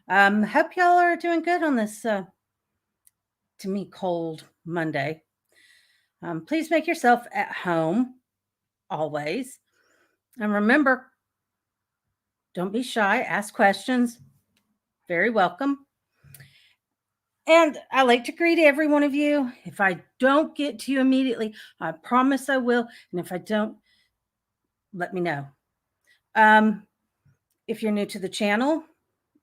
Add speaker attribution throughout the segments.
Speaker 1: Hope y'all are doing good on this, to me, cold Monday. Please make yourself at home always. And remember, don't be shy, ask questions. Very welcome. And I like to greet every one of you. If I don't get to you immediately, I promise I will. And if I don't, let me know. If you're new to the channel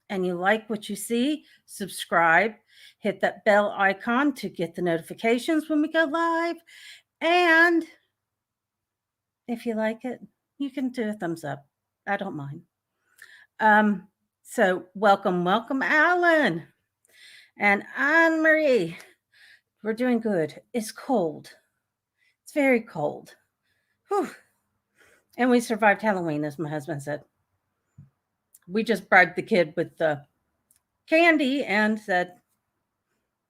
Speaker 1: and you like what you see, subscribe, hit that bell icon to get the notifications when we go live. And if you like it, you can do a thumbs up. I don't mind. So welcome, Alan and Anne Marie. We're doing good. It's cold. It's very cold. Whew. And we survived Halloween, as my husband said. We just bribed the kid with the candy and said,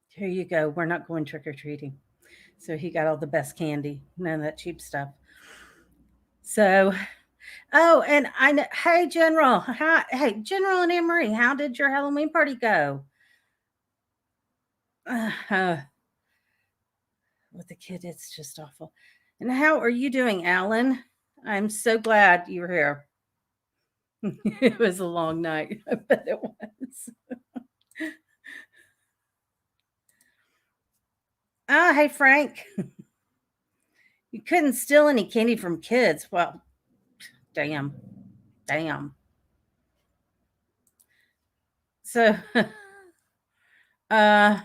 Speaker 1: "Here you go. We're not going trick or treating." So he got all the best candy, none of that cheap stuff. So, oh, and I know, hey, General. Hey, General and Anne Marie, how did your Halloween party go? With the kid, it's just awful. And how are you doing, Alan? I'm so glad you were here. It was a long night. I bet it was. Hey, Frank. You couldn't steal any candy from kids. Well, damn. So, uh,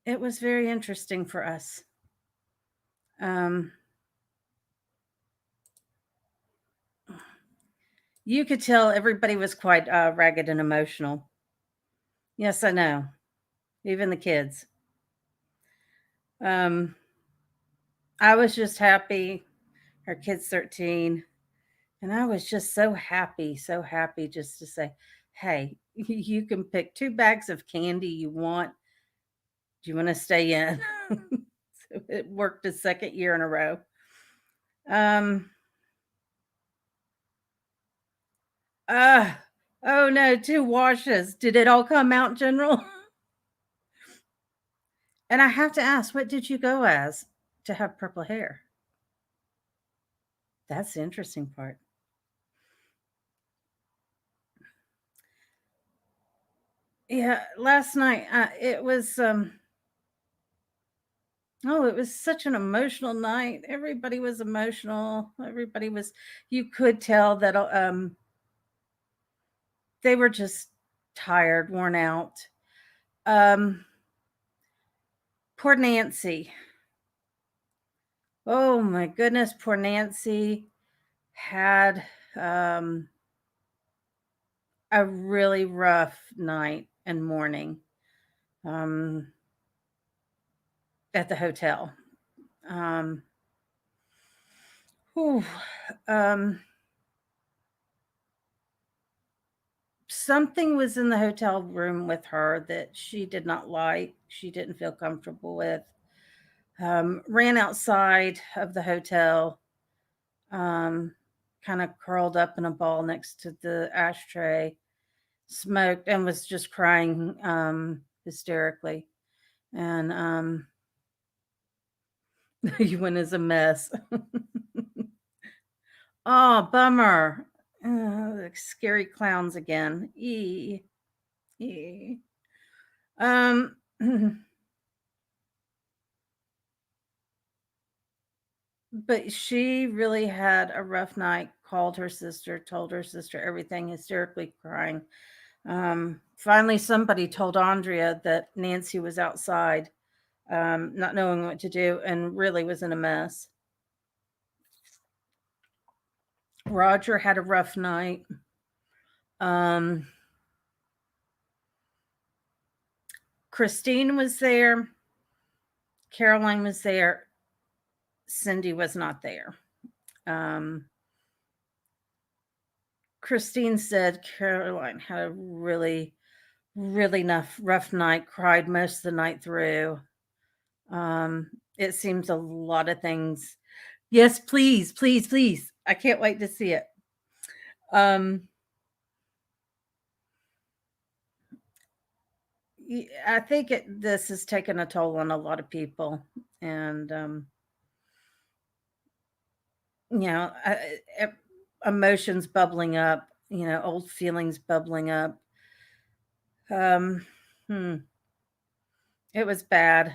Speaker 1: it was very interesting for us. You could tell everybody was quite ragged and emotional. Yes, I know. Even the kids. I was just happy. Our kid's 13. And I was just so happy just to say, hey, you can pick 2 bags of candy you want. Do you want to stay in? So it worked a second year in a row. Oh no, 2 washes. Did it all come out, General? And I have to ask, what did you go as to have purple hair? That's the interesting part. Yeah, last night it was it was such an emotional night. Everybody was emotional. You could tell that they were just tired, worn out. Poor Nancy. Oh my goodness, poor Nancy had a really rough night and morning at the hotel. Something was in the hotel room with her that she did not like. She didn't feel comfortable with. Ran outside of the hotel, kind of curled up in a ball next to the ashtray, smoked, and was just crying hysterically. And you went as a mess. Oh, bummer. Scary clowns again. But she really had a rough night, called her sister, told her sister everything, hysterically crying. Finally, somebody told Andrea that Nancy was outside, not knowing what to do, and really was in a mess. Roger had a rough night. Christine was there. Caroline was there. Cindy was not there. Christine said Caroline had a really rough night, cried most of the night through. It seems a lot of things. Yes, please. I can't wait to see it. I think this has taken a toll on a lot of people, and you know, emotions bubbling up, old feelings bubbling up. Um, hmm, it was bad.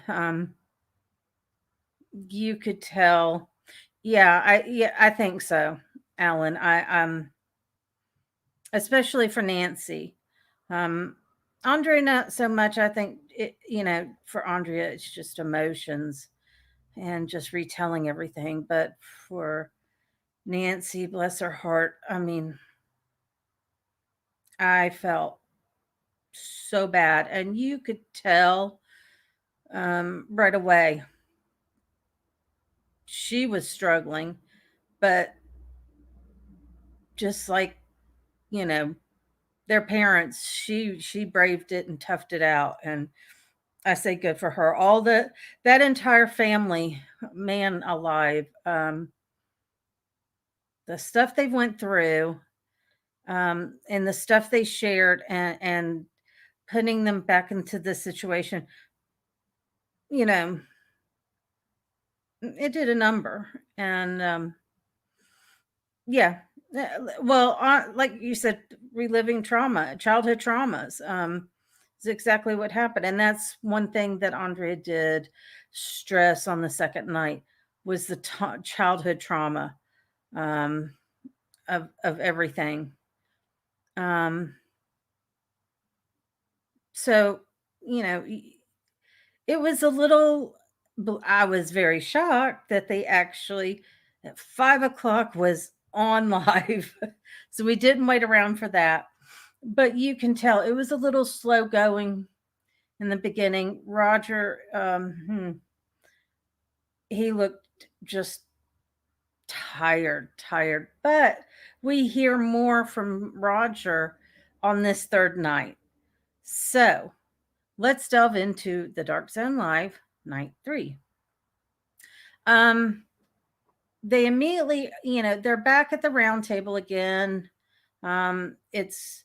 Speaker 1: You could tell. Yeah, I think so, Alan. I especially for Nancy. Um, Andrea, not so much. I think for Andrea, it's just emotions and just retelling everything. But for Nancy, bless her heart, I mean, I felt so bad, and you could tell right away she was struggling, but just like you know their parents, she braved it and toughed it out, and I say good for her. All that entire family, man alive, the stuff they went through, and the stuff they shared, and putting them back into this situation, you know, it did a number. And yeah, well, like you said, reliving trauma, childhood traumas, is exactly what happened. And that's one thing that Andrea did stress on the second night was the childhood trauma, um, of everything. Um, so you know, it was a little. I was very shocked that they actually at 5 o'clock was on live, so we didn't wait around for that. But you can tell it was a little slow going in the beginning. Roger, he looked just tired, but we hear more from Roger on this third night. So let's delve into the Dark Zone Live night 3. Um, they immediately, they're back at the round table again. It's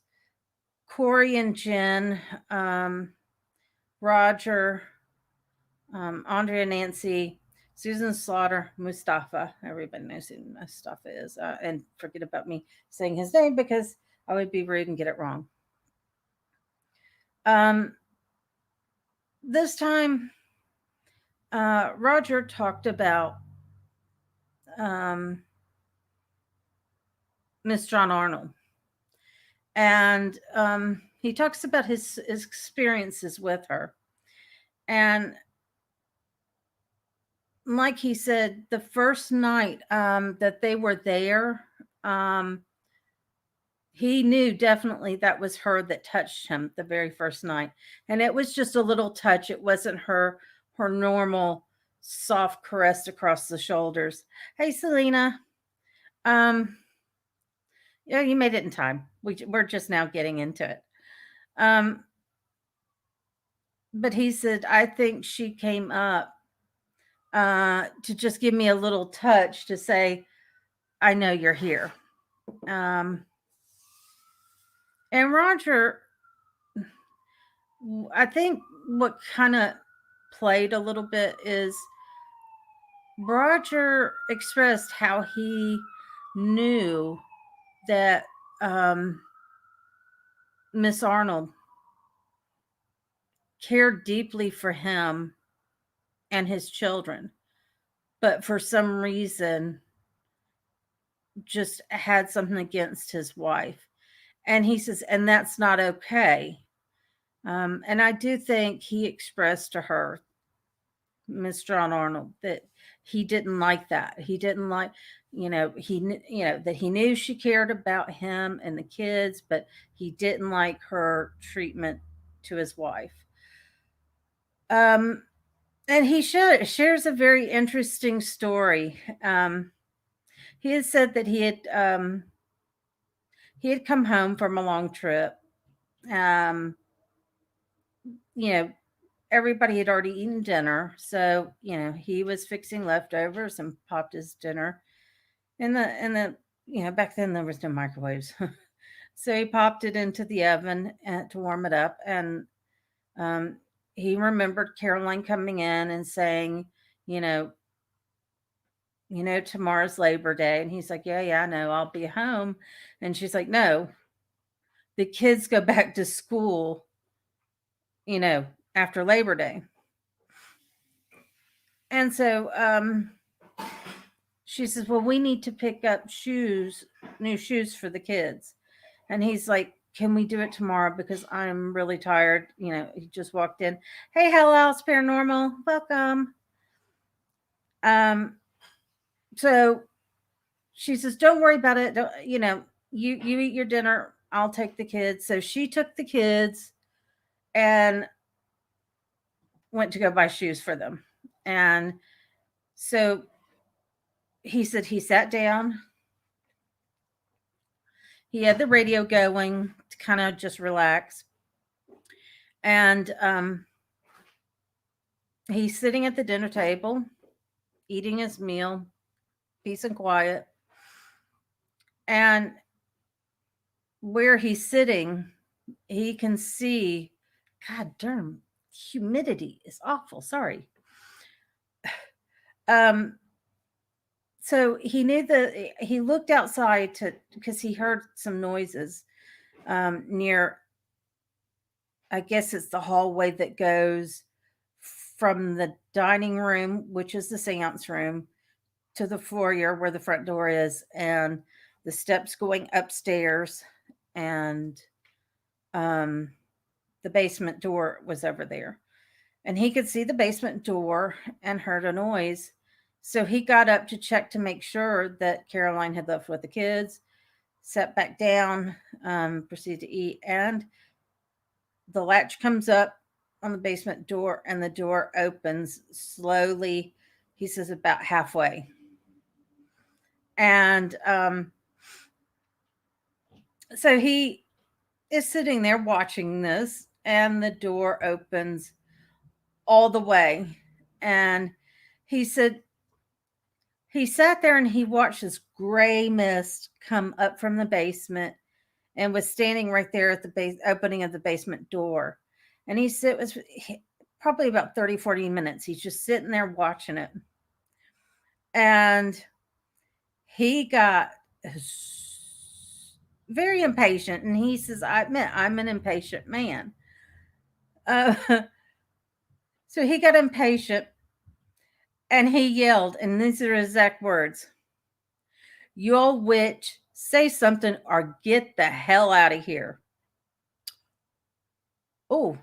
Speaker 1: Corey and Jen, Roger, Andrea, Nancy, Susan Slaughter, Mustafa. Everybody knows who Mustafa is. And forget about me saying his name because I would be rude and get it wrong. This time, Roger talked about Miss John Arnold. And he talks about his experiences with her. And like he said, the first night that they were there, he knew definitely that was her that touched him the very first night. And it was just a little touch. It wasn't her normal soft caress across the shoulders. Hey, Selena. Yeah, you made it in time. We're just now getting into it. Um, but he said, I think she came up to just give me a little touch to say, I know you're here. And Roger, I think what kind of played a little bit is Roger expressed how he knew that Miss Arnold cared deeply for him and his children, but for some reason just had something against his wife. And he says, and that's not okay. And I do think he expressed to her, Miss John Arnold, that he didn't like that. He didn't like, that he knew she cared about him and the kids, but he didn't like her treatment to his wife. And he shares a very interesting story. He had said that he had come home from a long trip. Um, you know, everybody had already eaten dinner, so he was fixing leftovers and popped his dinner in the back then there was no microwaves. So he popped it into the oven to warm it up, and Um, he remembered Caroline coming in and saying, you know, tomorrow's Labor Day. And he's like, yeah, yeah, I know, I'll be home. And she's like, no, the kids go back to school, you know, after Labor Day. And so she says, well, we need to pick up new shoes for the kids. And he's like, can we do it tomorrow? Because I'm really tired. He just walked in. Hey, hello, it's Paranormal. Welcome. Um, so she says, don't worry about it. Don't, you eat your dinner. I'll take the kids. So she took the kids and went to go buy shoes for them. And so he said he sat down. He had the radio going to kind of just relax. And he's sitting at the dinner table, eating his meal, peace and quiet. And where he's sitting, he can see, God darn, humidity is awful. Sorry. So he looked outside because he heard some noises near, I guess it's the hallway that goes from the dining room, which is the seance room, to the foyer where the front door is, and the steps going upstairs, and the basement door was over there. And he could see the basement door and heard a noise. So he got up to check to make sure that Caroline had left with the kids, sat back down, proceeded to eat, and the latch comes up on the basement door and the door opens slowly. He says about halfway. And so he is sitting there watching this, and the door opens all the way. And he said he sat there and he watched this gray mist come up from the basement and was standing right there at the opening of the basement door. And he said it was probably about 30-40 minutes. He's just sitting there watching it. And he got very impatient. And he says, I admit, I'm an impatient man. So he got impatient and he yelled, and these are his exact words: "You old witch, say something or get the hell out of here." Oh,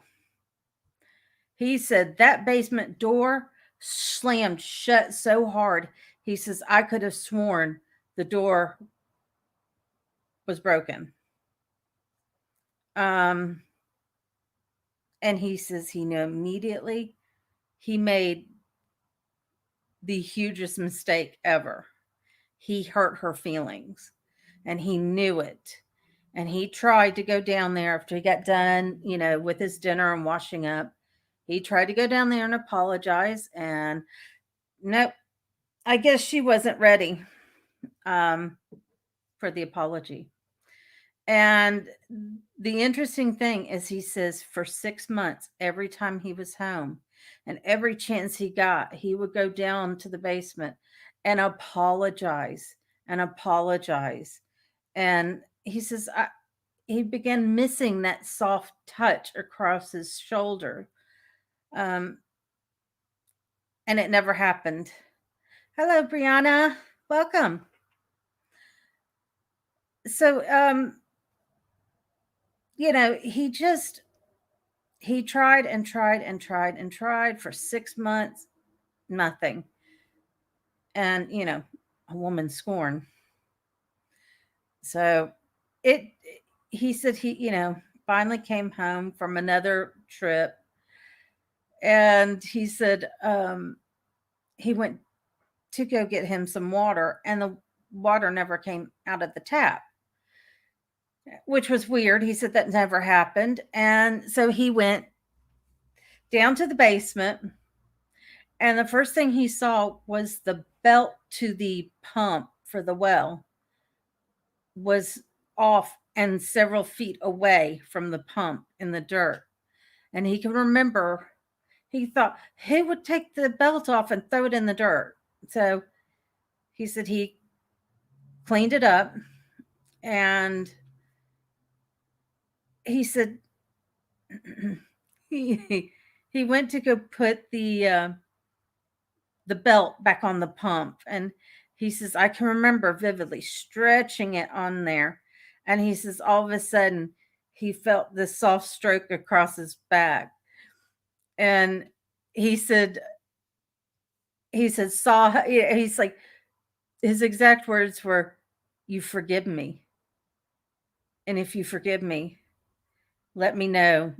Speaker 1: he said that basement door slammed shut so hard. He says, I could have sworn the door was broken. And he says he knew immediately he made the hugest mistake ever. He hurt her feelings and he knew it. And he tried to go down there after he got done, with his dinner and washing up. He tried to go down there and apologize. And nope, I guess she wasn't ready for the apology. And the interesting thing is, he says for 6 months, every time he was home and every chance he got, he would go down to the basement and apologize and apologize. And he says, he began missing that soft touch across his shoulder. And it never happened. Hello, Brianna. Welcome. So, he tried and tried and tried and tried for 6 months, nothing. And, a woman scorn. So he said he, finally came home from another trip. And he said he went to go get him some water, and the water never came out of the tap, which was weird. He said that never happened. And so he went down to the basement, and the first thing he saw was the belt to the pump for the well was off and several feet away from the pump in the dirt. and he can remember. He thought he would take the belt off and throw it in the dirt. So he said he cleaned it up, and he said he he went to go put the belt back on the pump, and he says I can remember vividly stretching it on there, and he says all of a sudden he felt this soft stroke across his back, and he said saw, he's like, his exact words were, "You forgive me, and if you forgive me, let me know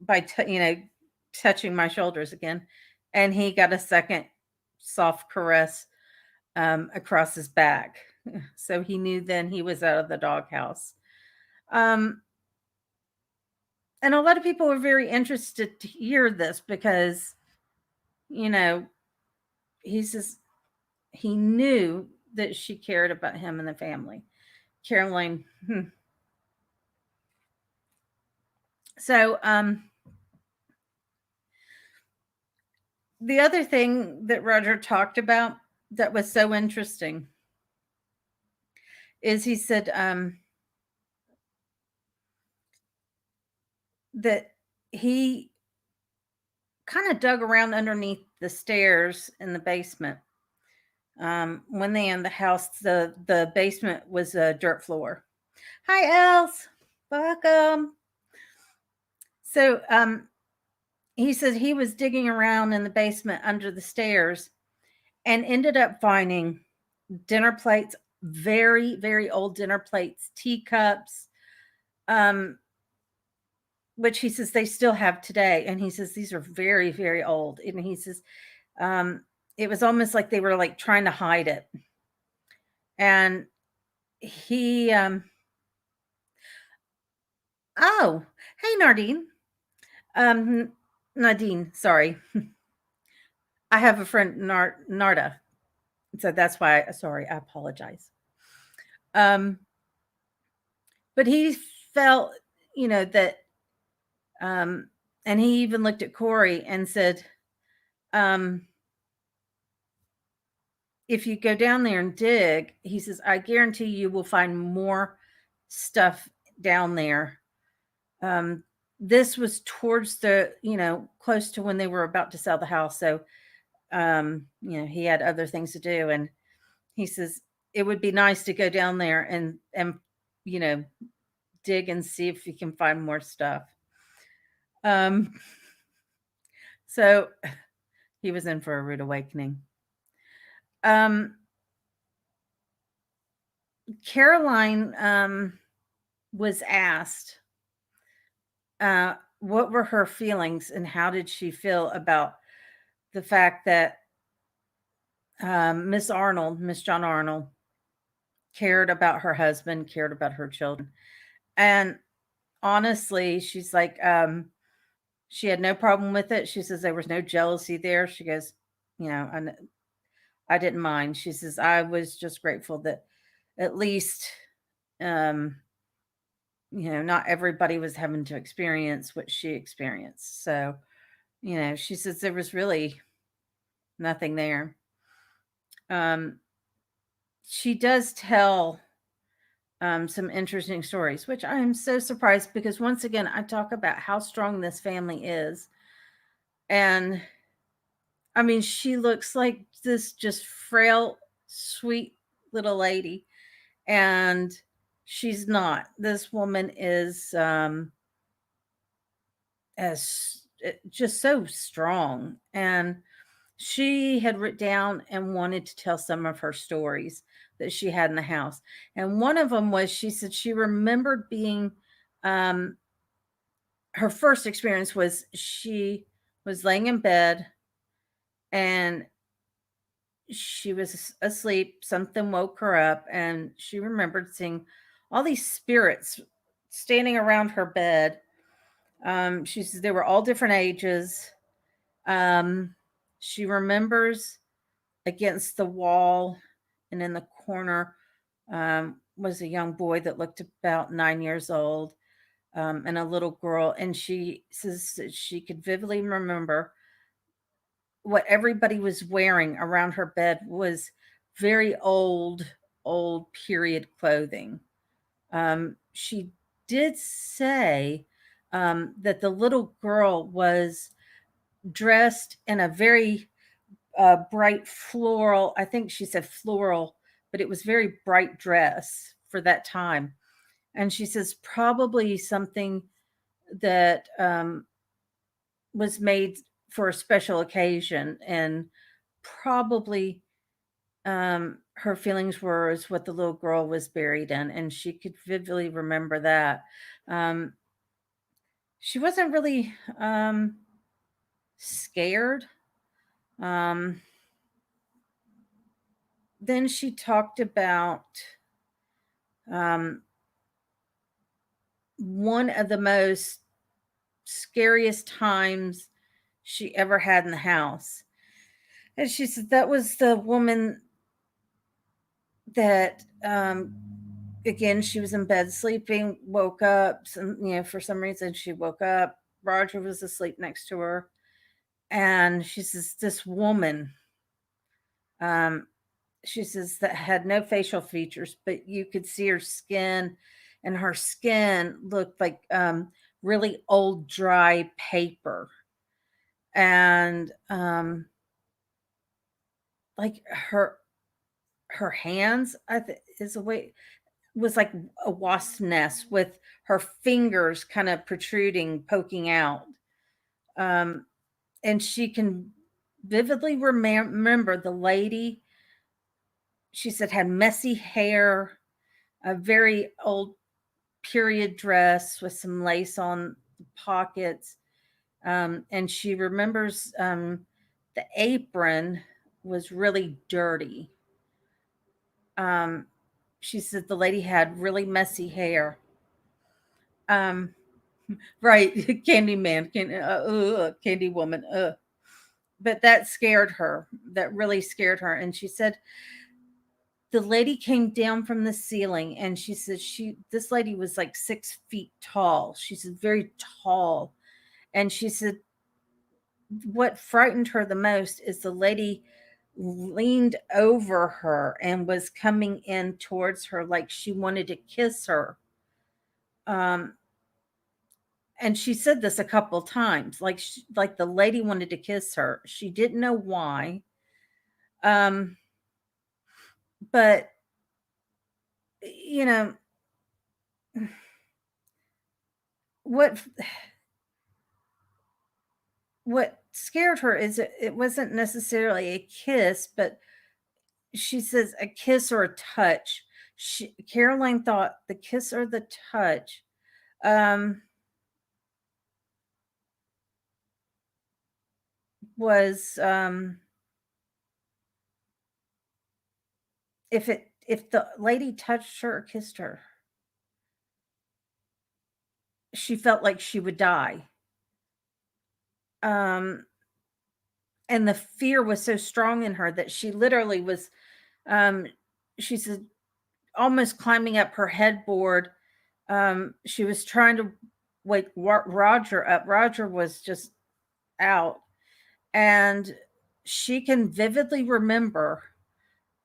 Speaker 1: by touching my shoulders again." And he got a second soft caress across his back. So he knew then he was out of the doghouse. Um, and a lot of people were very interested to hear this because, you know, he says he knew that she cared about him and the family. Caroline. So, the other thing that Roger talked about that was so interesting is he said that he kind of dug around underneath the stairs in the basement. When they in the house, the basement was a dirt floor. Hi, Els. Welcome. So he said he was digging around in the basement under the stairs and ended up finding dinner plates, very, very old dinner plates, teacups, um, which he says they still have today. And he says these are very, very old. And he says um, it was almost like they were like trying to hide it. And he, oh, hey, Nardine. Nadine, sorry. I have a friend, Narda. So that's why, sorry, I apologize. Um, but he felt, that, and he even looked at Corey and said, if you go down there and dig, he says, I guarantee you will find more stuff down there. This was towards the, close to when they were about to sell the house. So, he had other things to do. And he says, it would be nice to go down there and, dig and see if you can find more stuff. So he was in for a rude awakening. Caroline was asked what were her feelings and how did she feel about the fact that Miss John Arnold, cared about her husband, cared about her children. And honestly, she's like, she had no problem with it. She says there was no jealousy there. She goes, I didn't mind. She says, I was just grateful that at least, not everybody was having to experience what she experienced. So, she says there was really nothing there. She does tell some interesting stories, which I am so surprised because once again, I talk about how strong this family is. And I mean, she looks like this just frail, sweet little lady. And she's not. This woman is as just so strong. And she had written down and wanted to tell some of her stories that she had in the house. And one of them was she said she remembered being, her first experience was she was laying in bed and she was asleep. Something woke her up and she remembered seeing all these spirits standing around her bed. She says they were all different ages. She remembers against the wall and in the corner was a young boy that looked about 9 years old. and a little girl, and she says that she could vividly remember what everybody was wearing around her bed was very old period clothing. She did say that the little girl was dressed in a very bright floral, I think she said floral, but it was very bright dress for that time. And she says probably something that was made for a special occasion, and probably her feelings were is what the little girl was buried in, and she could vividly remember that. Um, she wasn't really scared. Um, then she talked about um, one of the most scariest times she ever had in the house. And she said that was the woman that, again, she was in bed sleeping, woke up, for some reason she woke up. Roger was asleep next to her. And she says, this woman, um, she says, that had no facial features, but you could see her skin, and her skin looked like really old, dry paper. And like her hands, is a way, was like a wasp nest with her fingers kind of protruding, poking out. Um, and she can vividly remember the lady, she said, had messy hair, a very old period dress with some lace on the pockets. And she remembers the apron was really dirty. Um, she said the lady had really messy hair. Um, right, Candyman, Candy Woman. But that scared her. That really scared her. And she said the lady came down from the ceiling, and she said this lady was like 6 feet tall. She said very tall. And she said what frightened her the most is the lady leaned over her and was coming in towards her like she wanted to kiss her. Um, and she said this a couple times, like the lady wanted to kiss her. She didn't know why. Um, but you know what what scared her is it wasn't necessarily a kiss, but she says a kiss or a touch. Caroline thought the kiss or the touch um, was if the lady touched her or kissed her, she felt like she would die. Um, and the fear was so strong in her that she literally was, um, she said, almost climbing up her headboard. She was trying to wake Roger up. Roger was just out, and she can vividly remember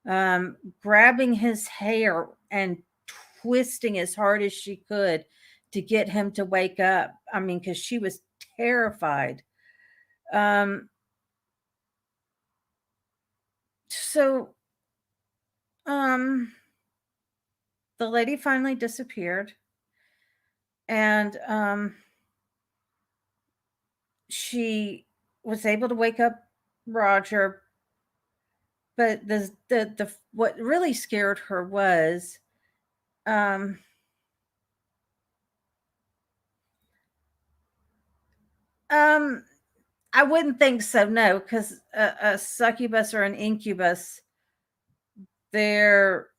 Speaker 1: grabbing his hair and twisting as hard as she could to get him to wake up. I mean, because she was terrified. Um, so um, the lady finally disappeared, and she was able to wake up Roger. But the what really scared her was um, um, I wouldn't think so, no, because a succubus or an incubus, they're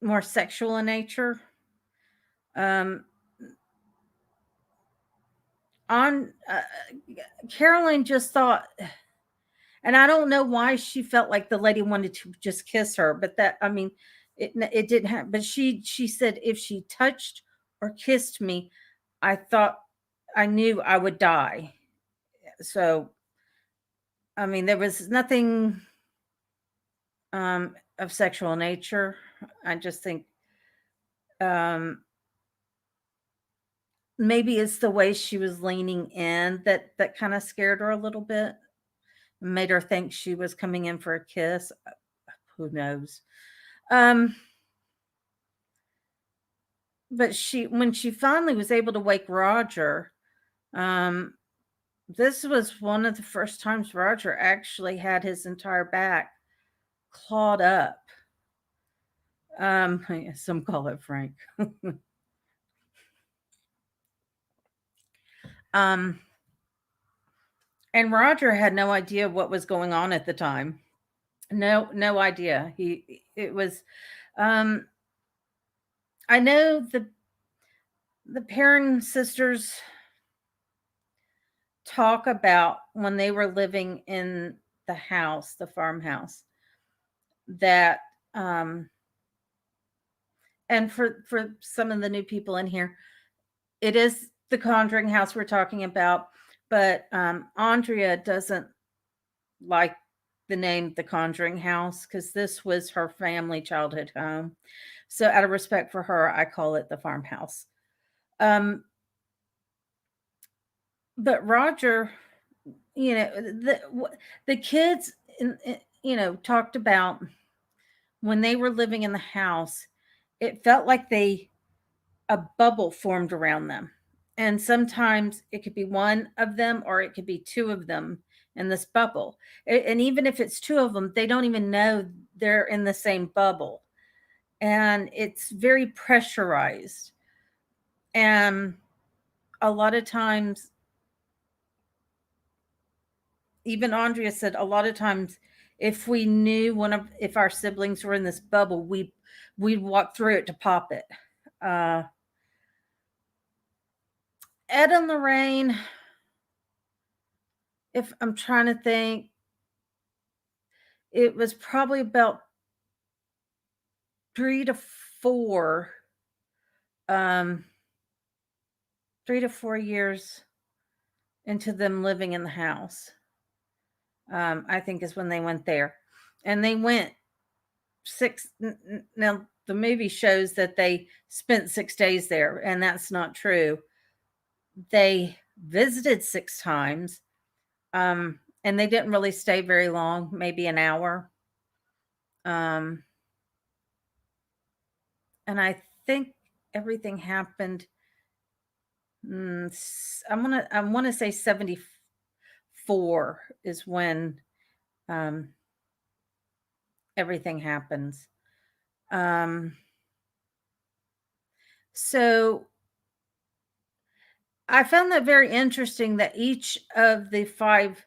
Speaker 1: more sexual in nature. Um, on Caroline just thought, and I don't know why she felt like the lady wanted to just kiss her, but that, I mean, It didn't happen. But she said if she touched or kissed me, I thought I knew I would die. So I mean, there was nothing of sexual nature. I just think um, maybe it's the way she was leaning in that kind of scared her a little bit, made her think she was coming in for a kiss. Who knows? Um, but when she finally was able to wake Roger, um, this was one of the first times Roger actually had his entire back clawed up. Some call it Frank. um, and Roger had no idea what was going on at the time. No idea. It was. Um, I know the Perrin sisters talk about when they were living in the house, the farmhouse, that and for some of the new people in here, it is the Conjuring house we're talking about, but Andrea doesn't like the name the Conjuring house because this was her family childhood home. So out of respect for her, I call it the farmhouse. Um, but Roger, the kids, talked about when they were living in the house, it felt like a bubble formed around them. And sometimes it could be one of them or it could be two of them in this bubble. And even if it's two of them, they don't even know they're in the same bubble. And it's very pressurized. And a lot of times, even Andrea said, a lot of times, if we knew if our siblings were in this bubble, we'd walk through it to pop it. Uh, Ed and Lorraine, if I'm trying to think, it was probably about 3 to 4, um, 3 to 4 years into them living in the house. I think is when they went there, and they went six. Now the movie shows that they spent 6 days there, and that's not true. They visited 6 times, and they didn't really stay very long, maybe an hour. Um, and I think everything happened. I want to say 74 is when um, everything happens. Um, so I found that very interesting that each of the 5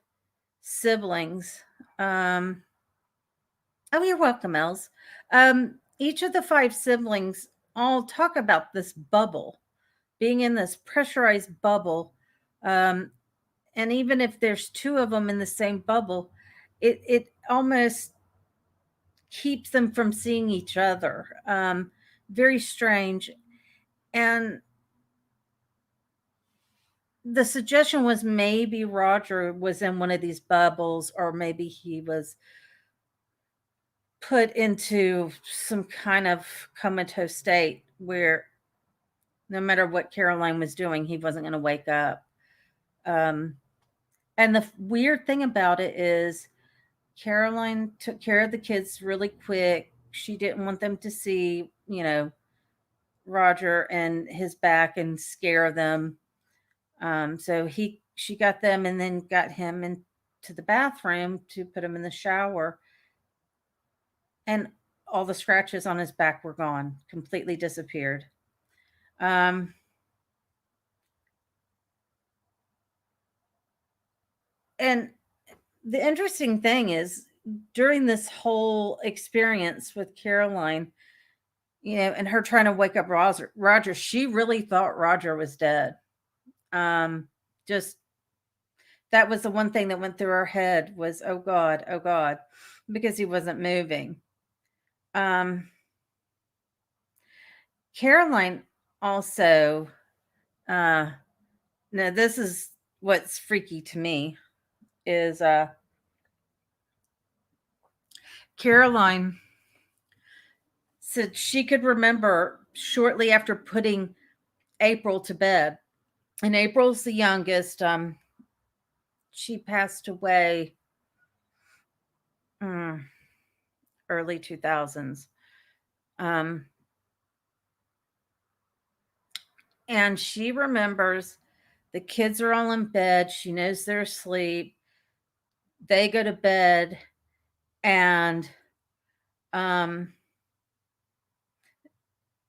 Speaker 1: siblings, um, oh, you're welcome, Els. Each of the 5 siblings all talk about this bubble, being in this pressurized bubble. Um, and even if there's two of them in the same bubble, it almost keeps them from seeing each other. Very strange. And the suggestion was maybe Roger was in one of these bubbles, or maybe he was put into some kind of comatose state where no matter what Caroline was doing, he wasn't going to wake up. Um, and the weird thing about it is Caroline took care of the kids really quick. She didn't want them to see, Roger and his back and scare them. So she got them and then got him into the bathroom to put him in the shower, and all the scratches on his back were gone, completely disappeared. Um, and the interesting thing is, during this whole experience with Caroline, and her trying to wake up Roger, she really thought Roger was dead. Just that was the one thing that went through her head was, oh God, because he wasn't moving. Um, Caroline also, uh, now this is what's freaky to me is Caroline said she could remember shortly after putting April to bed. And April's the youngest. She passed away mm, early 2000s. Um, and she remembers the kids are all in bed. She knows they're asleep. They go to bed, and um,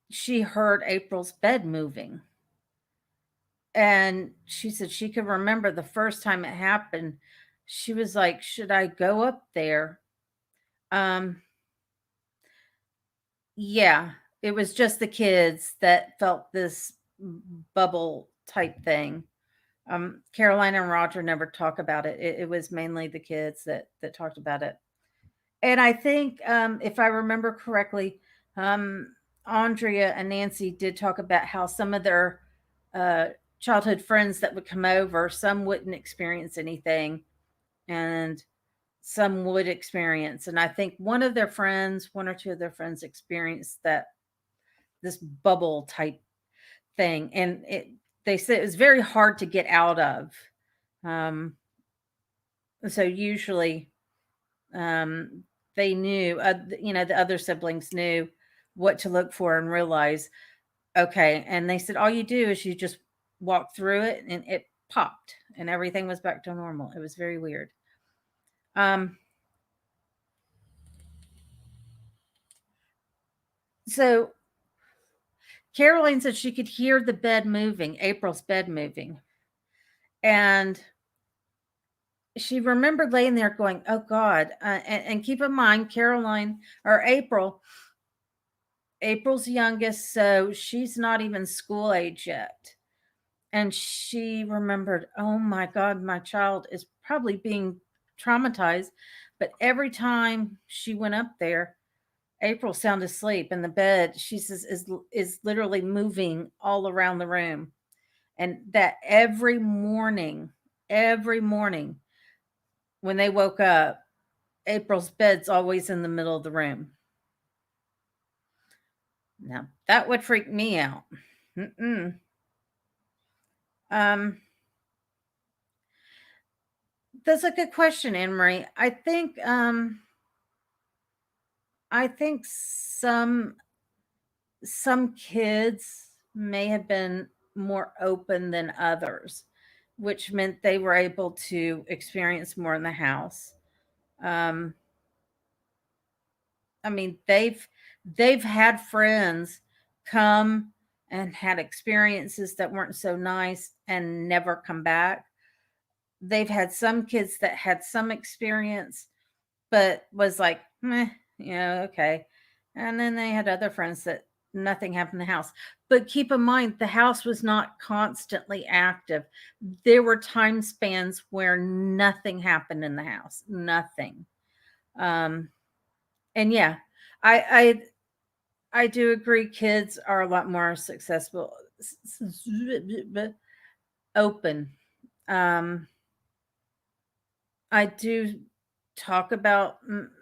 Speaker 1: she heard April's bed moving. And she said she could remember the first time it happened. She was like, should I go up there? Um, yeah, it was just the kids that felt this bubble type thing. Caroline and Roger never talk about it. It was mainly the kids that talked about it. And I think, if I remember correctly, um, Andrea and Nancy did talk about how some of their uh, childhood friends that would come over, some wouldn't experience anything, and some would experience. And I think one of their friends, one or two of their friends, experienced that this bubble type thing, and they said it was very hard to get out of. Um, so usually, um, they knew, the other siblings knew what to look for and realize, okay. And they said, all you do is you just walk through it and it popped and everything was back to normal. It was very weird. Um, so Caroline said she could hear the bed moving, April's bed moving. And she remembered laying there going, oh God. And keep in mind, Caroline or April's youngest, so she's not even school age yet. And she remembered, oh my God, my child is probably being traumatized. But every time she went up there, April sound asleep in the bed, she says, is literally moving all around the room. And that every morning when they woke up, April's bed's always in the middle of the room. Now that would freak me out. Mm-mm. Um, that's a good question, Anne Marie. I think some kids may have been more open than others, which meant they were able to experience more in the house. Um, I mean, they've had friends come and had experiences that weren't so nice and never come back. They've had some kids that had some experience, but was like, meh, okay. And then they had other friends that nothing happened in the house. But keep in mind, the house was not constantly active. There were time spans where nothing happened in the house, nothing. Um, and yeah, I I do agree. Kids are a lot more successful, open. Um, I do talk about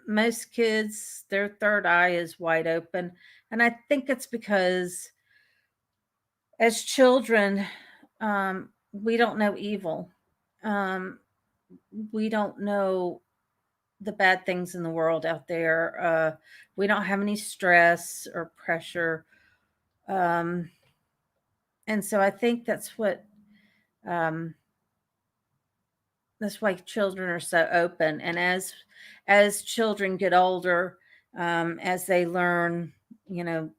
Speaker 1: most kids, their third eye is wide open. And I think it's because as children, we don't know evil. Um, we don't know the bad things in the world out there. We don't have any stress or pressure. Um, and so I think um, that's why children are so open. And as children get older, as they learn, you know,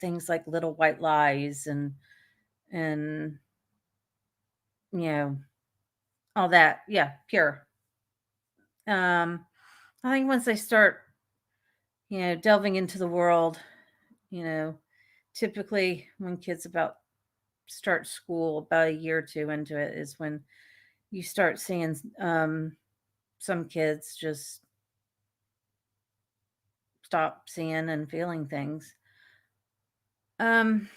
Speaker 1: things like little white lies and you know all that, yeah, pure. Um, I think once they start, delving into the world, you know, typically when kids about start school, about a year or two into it is when you start seeing some kids just stop seeing and feeling things. Um,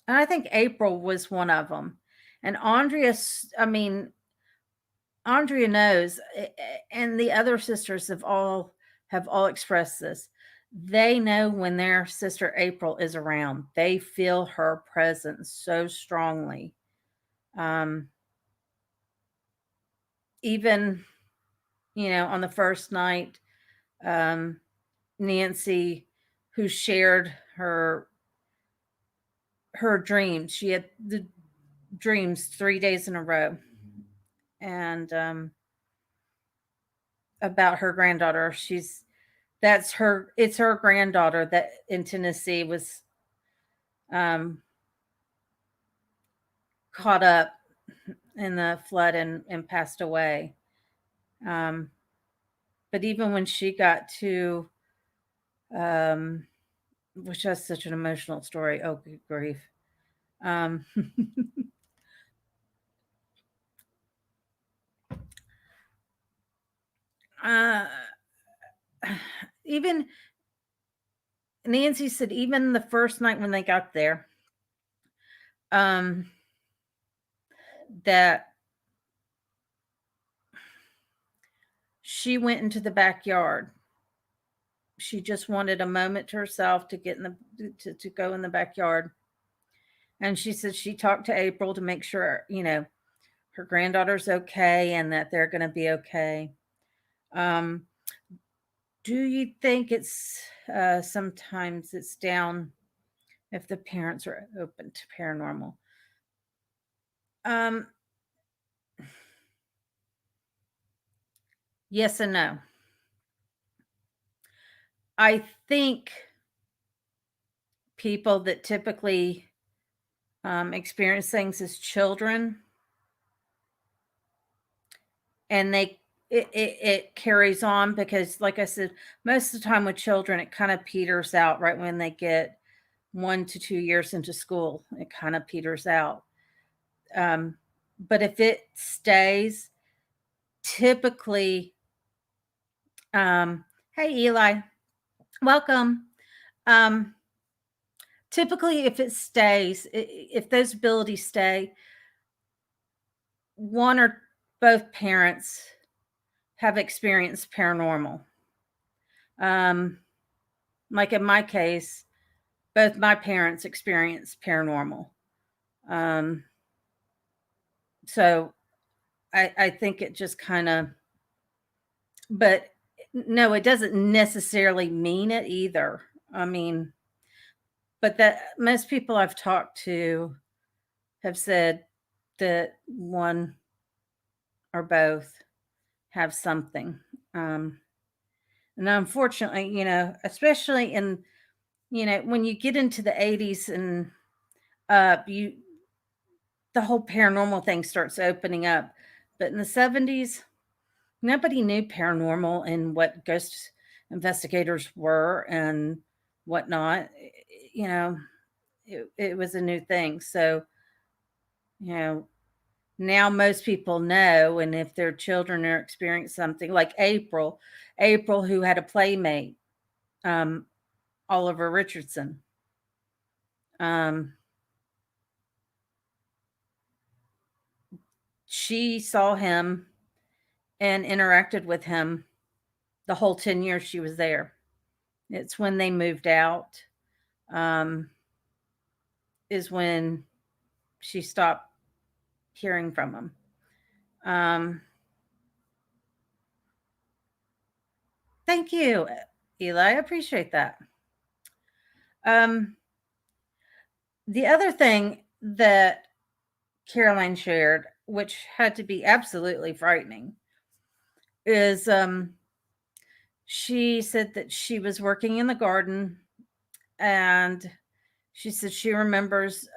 Speaker 1: and I think April was one of them. And Andrea knows, and the other sisters have all expressed this. They know when their sister April is around. They feel her presence so strongly. Um, even on the first night, um, Nancy, who shared her dreams. She had the dreams 3 days in a row, and about her granddaughter. It's her granddaughter that in Tennessee was um, caught up in the flood and passed away. Um, but even when she got to, um, which has such an emotional story. Oh, good grief. Um, uh, even Nancy said, even the first night when they got there, um, that she went into the backyard. She just wanted a moment to herself to get in to go in the backyard. And she said she talked to April to make sure, her granddaughter's okay and that they're going to be okay. Um, do you think it's sometimes it's down if the parents are open to paranormal? Um, yes and no. I think people that typically experience things as children, and it carries on because, like I said, most of the time with children, it kind of peters out right when they get 1 to 2 years into school. It kind of peters out. Um, but if it stays, typically, um, hey Eli, welcome. Um, typically, if it stays, if those abilities stay, one or both parents have experienced paranormal. Um, like in my case, both my parents experienced paranormal. Um, so I think it just kind of, but no, it doesn't necessarily mean it either. I mean, but that most people I've talked to have said that one or both have something. Um, and unfortunately, especially when you get into the 80s and you the whole paranormal thing starts opening up. But in the 70s, nobody knew paranormal and what ghost investigators were and whatnot. You know, it was a new thing. So, you know, now most people know. And if their children are experiencing something like April, who had a playmate, um, Oliver Richardson, um, she saw him and interacted with him the whole 10 years she was there. It's when they moved out, um, is when she stopped hearing from him. Thank you, Eli. I appreciate that. Um, the other thing that Caroline shared, which had to be absolutely frightening, is she said that she was working in the garden, and she said she remembers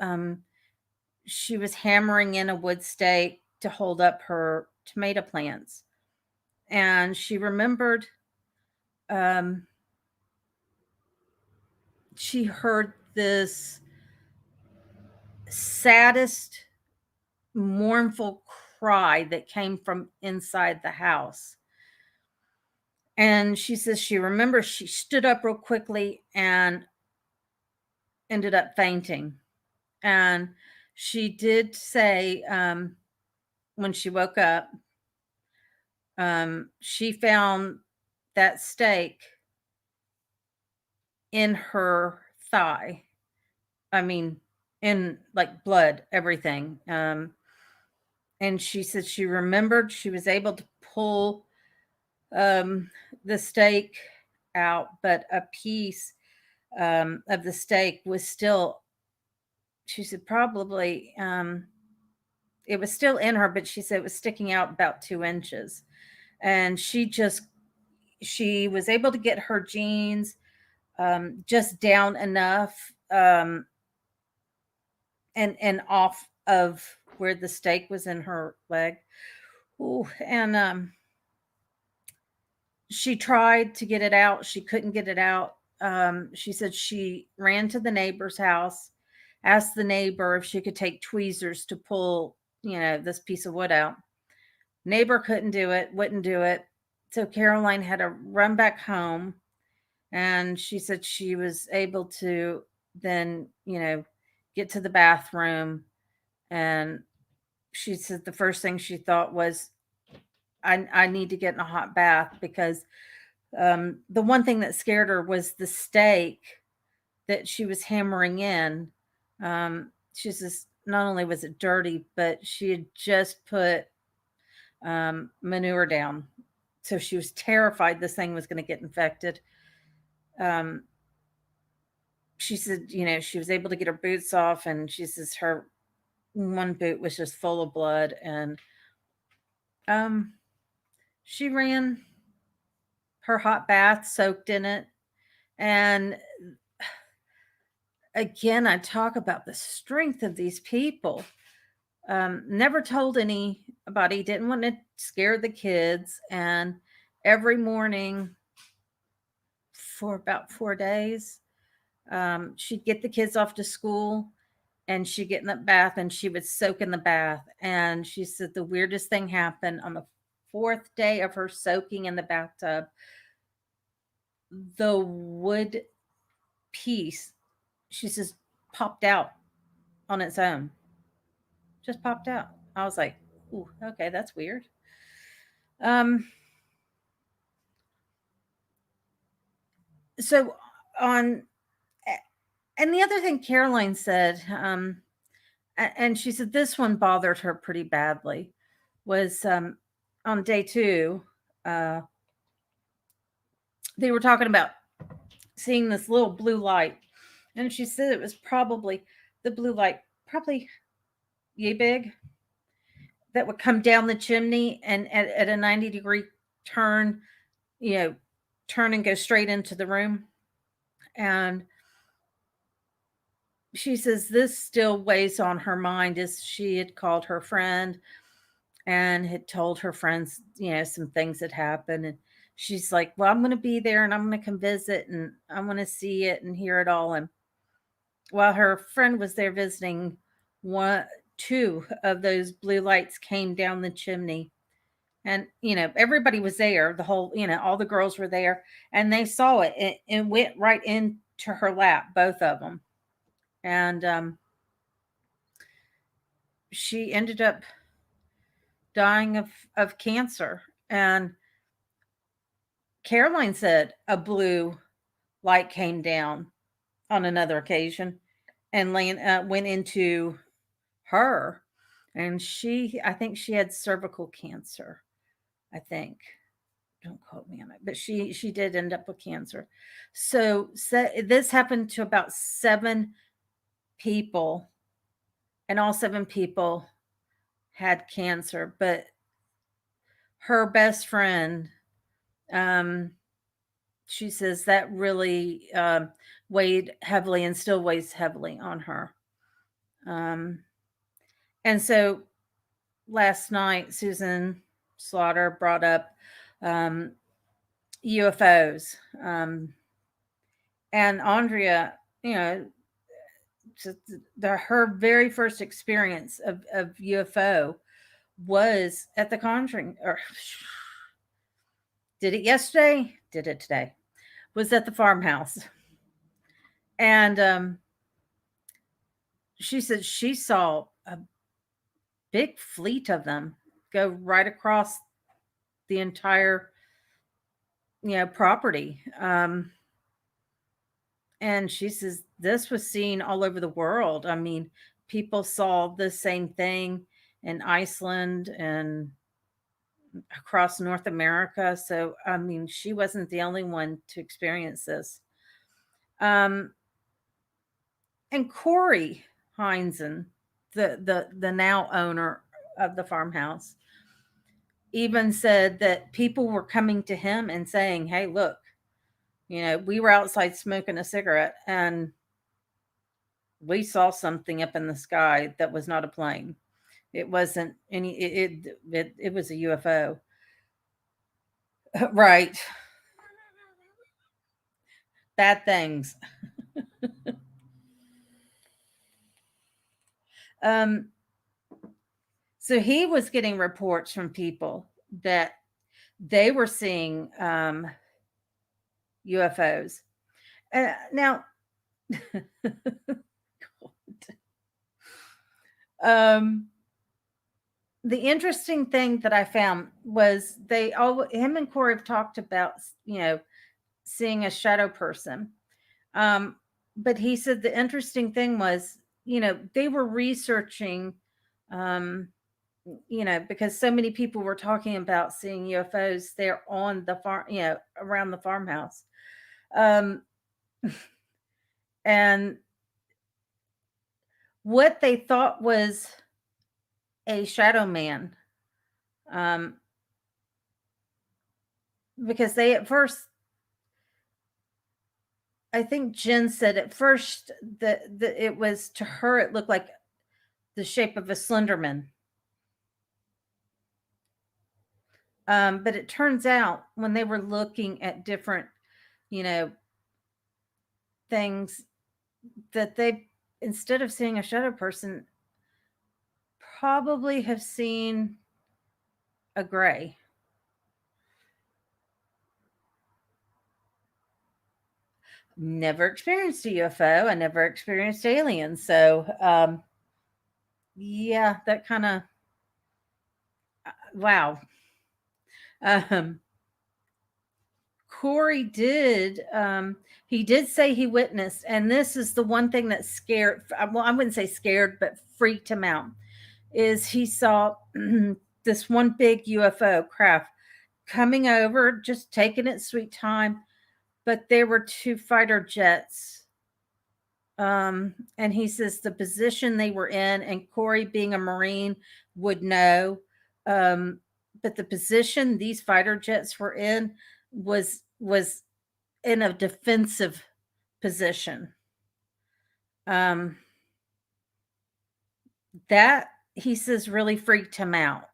Speaker 1: she was hammering in a wood stake to hold up her tomato plants. And she remembered um, she heard this saddest, mournful cry that came from inside the house. And she says she remembers she stood up real quickly and ended up fainting. And she did say, when she woke up, she found that stake in her thigh. I mean, in like blood, everything. And she said she remembered she was able to pull um, the stake out, but a piece of the stake was still, she said, probably, it was still in her, but she said it was sticking out about 2 inches. And she was able to get her jeans just down enough, and off of where the stake was in her leg. Ooh, and she tried to get it out. She couldn't get it out. She said she ran to the neighbor's house, asked the neighbor if she could take tweezers to pull, this piece of wood out. Neighbor couldn't do it, wouldn't do it. So Caroline had to run back home. And she said she was able to then, get to the bathroom. And she said the first thing she thought was, I need to get in a hot bath, because the one thing that scared her was the stake that she was hammering in. She says not only was it dirty, but she had just put manure down. So she was terrified this thing was going to get infected. Um, she said, she was able to get her boots off, and she says her one boot was just full of blood. And um, she ran her hot bath, soaked in it. And again, I talk about the strength of these people. Never told anybody, didn't want to scare the kids. And every morning for about 4 days, she'd get the kids off to school, and she'd get in the bath, and she would soak in the bath. And she said the weirdest thing happened on the 4th day of her soaking in the bathtub. The wood piece, she says, popped out on its own. Just popped out. I was like, ooh, okay, that's weird. Um, so on, and the other thing Caroline said, and she said this one bothered her pretty badly, was on day 2, uh, they were talking about seeing this little blue light. And she said it was probably the blue light, probably yay big, that would come down the chimney, and at a 90-degree turn, turn and go straight into the room. And she says this still weighs on her mind, as she had called her friend and had told her friends, some things had happened. And she's like, well, I'm going to be there, and I'm going to come visit, and I want to see it and hear it all. And while her friend was there visiting, 2 of those blue lights came down the chimney. And everybody was there, the whole, all the girls were there, and they saw it, and went right into her lap, both of them. And she ended up dying of cancer. And Caroline said a blue light came down on another occasion and went into her. And I think she had cervical cancer. I think, don't quote me on it, but she did end up with cancer. So this happened to about 7 people, and all 7 people had cancer. But her best friend, she says that really weighed heavily, and still weighs heavily on her. And so last night, Susan Slaughter brought up UFOs. And Andrea, her very first experience of UFO was at the Conjuring, or did it yesterday, did it today, was at the Farmhouse. And she said she saw a big fleet of them go right across the entire, property. And she says this was seen all over the world. I mean, people saw the same thing in Iceland and across North America. So, I mean, she wasn't the only one to experience this. Um, and Corey Heinzen, the now owner of the farmhouse, even said that people were coming to him and saying, "Hey, look, we were outside smoking a cigarette and we saw something up in the sky that was not a plane. It wasn't any. It was a UFO." Right. Bad things. Um, so he was getting reports from people that they were seeing UFOs. Now, um, the interesting thing that I found was him and Corey have talked about, seeing a shadow person. Um, but he said the interesting thing was, they were researching, um, because so many people were talking about seeing UFOs there on the farm, around the farmhouse. Um, and what they thought was a shadow man, um, because they at first, I think Jen said at first that it was, to her it looked like the shape of a Slenderman. But it turns out when they were looking at different, you know, things, that they, instead of seeing a shadow person, probably have seen a gray. Never experienced a UFO. I never experienced aliens. So, yeah, that kind of, wow. Um, Corey did. He did say he witnessed, and this is the one thing that scared. Well, I wouldn't say scared, but freaked him out. Is he saw this one big UFO craft coming over, just taking its sweet time, but there were two fighter jets. And he says the position they were in, and Corey, being a Marine, would know. Um, but the position these fighter jets were in was in a defensive position. Um, that, he says, really freaked him out.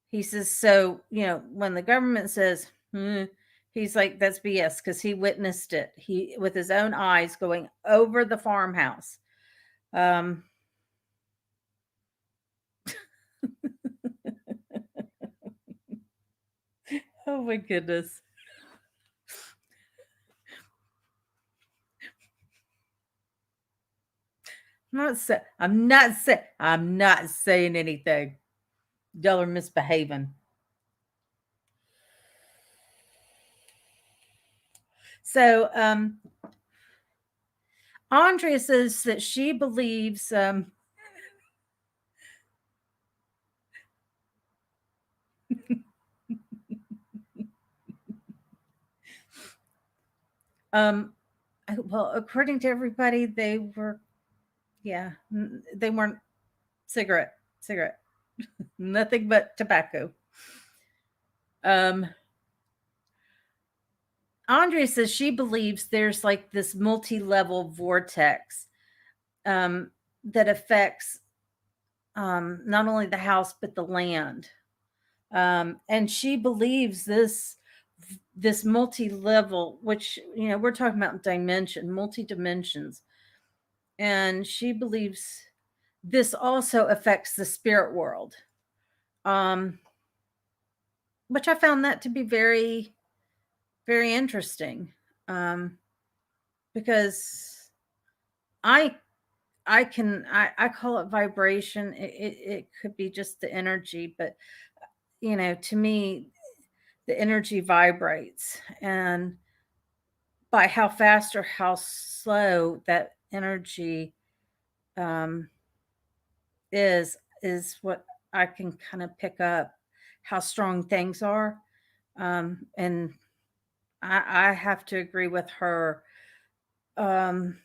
Speaker 1: He says, so, when the government says, he's like, that's BS, because he witnessed it. He, with his own eyes, going over the farmhouse. Um, oh my goodness. I'm not saying anything. Y'all are misbehaving. So, Andrea says that she believes, um, well, according to everybody, they were, yeah, they weren't cigarette, nothing but tobacco. Um, Andrea says she believes there's like this multi-level vortex, that affects, not only the house but the land. And she believes this multi-level, which, we're talking about dimension, multi dimensions, and she believes this also affects the spirit world, um, which I found that to be very, very interesting, because I I call it vibration. It could be just the energy, but to me, the energy vibrates, and by how fast or how slow that energy um, is what I can kind of pick up how strong things are. And I have to agree with her. Um,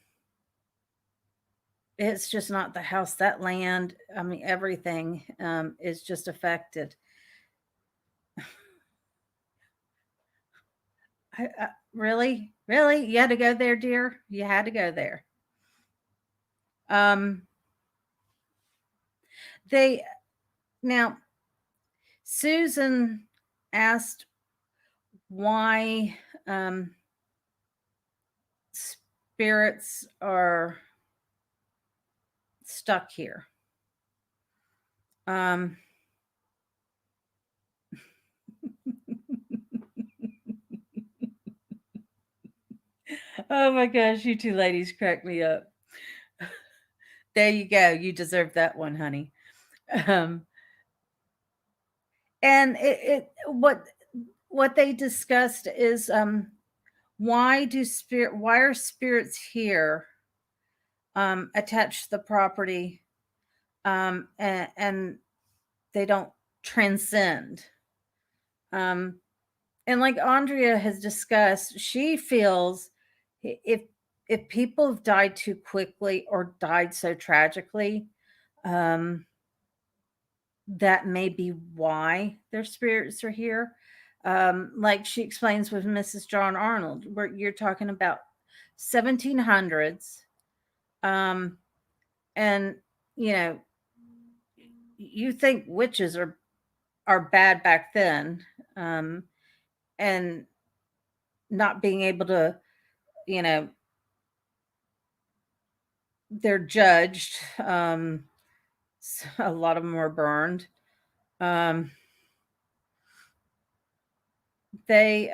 Speaker 1: it's just not the house, that land. I mean, everything is just affected. Really, really, you had to go there, dear. You had to go there. Um, they now Susan asked why spirits are stuck here. Um, oh my gosh, you two ladies crack me up. There you go. You deserve that one, honey. Um, and what they discussed is why are spirits here attached to the property, and they don't transcend. Um, and like Andrea has discussed, she feels if if people have died too quickly or died so tragically, um, that may be why their spirits are here. Like she explains with Mrs. John Arnold, where you're talking about 1700s, um, and you know, you think witches are bad back then, and not being able to, you know, they're judged. A lot of them were burned. Um, they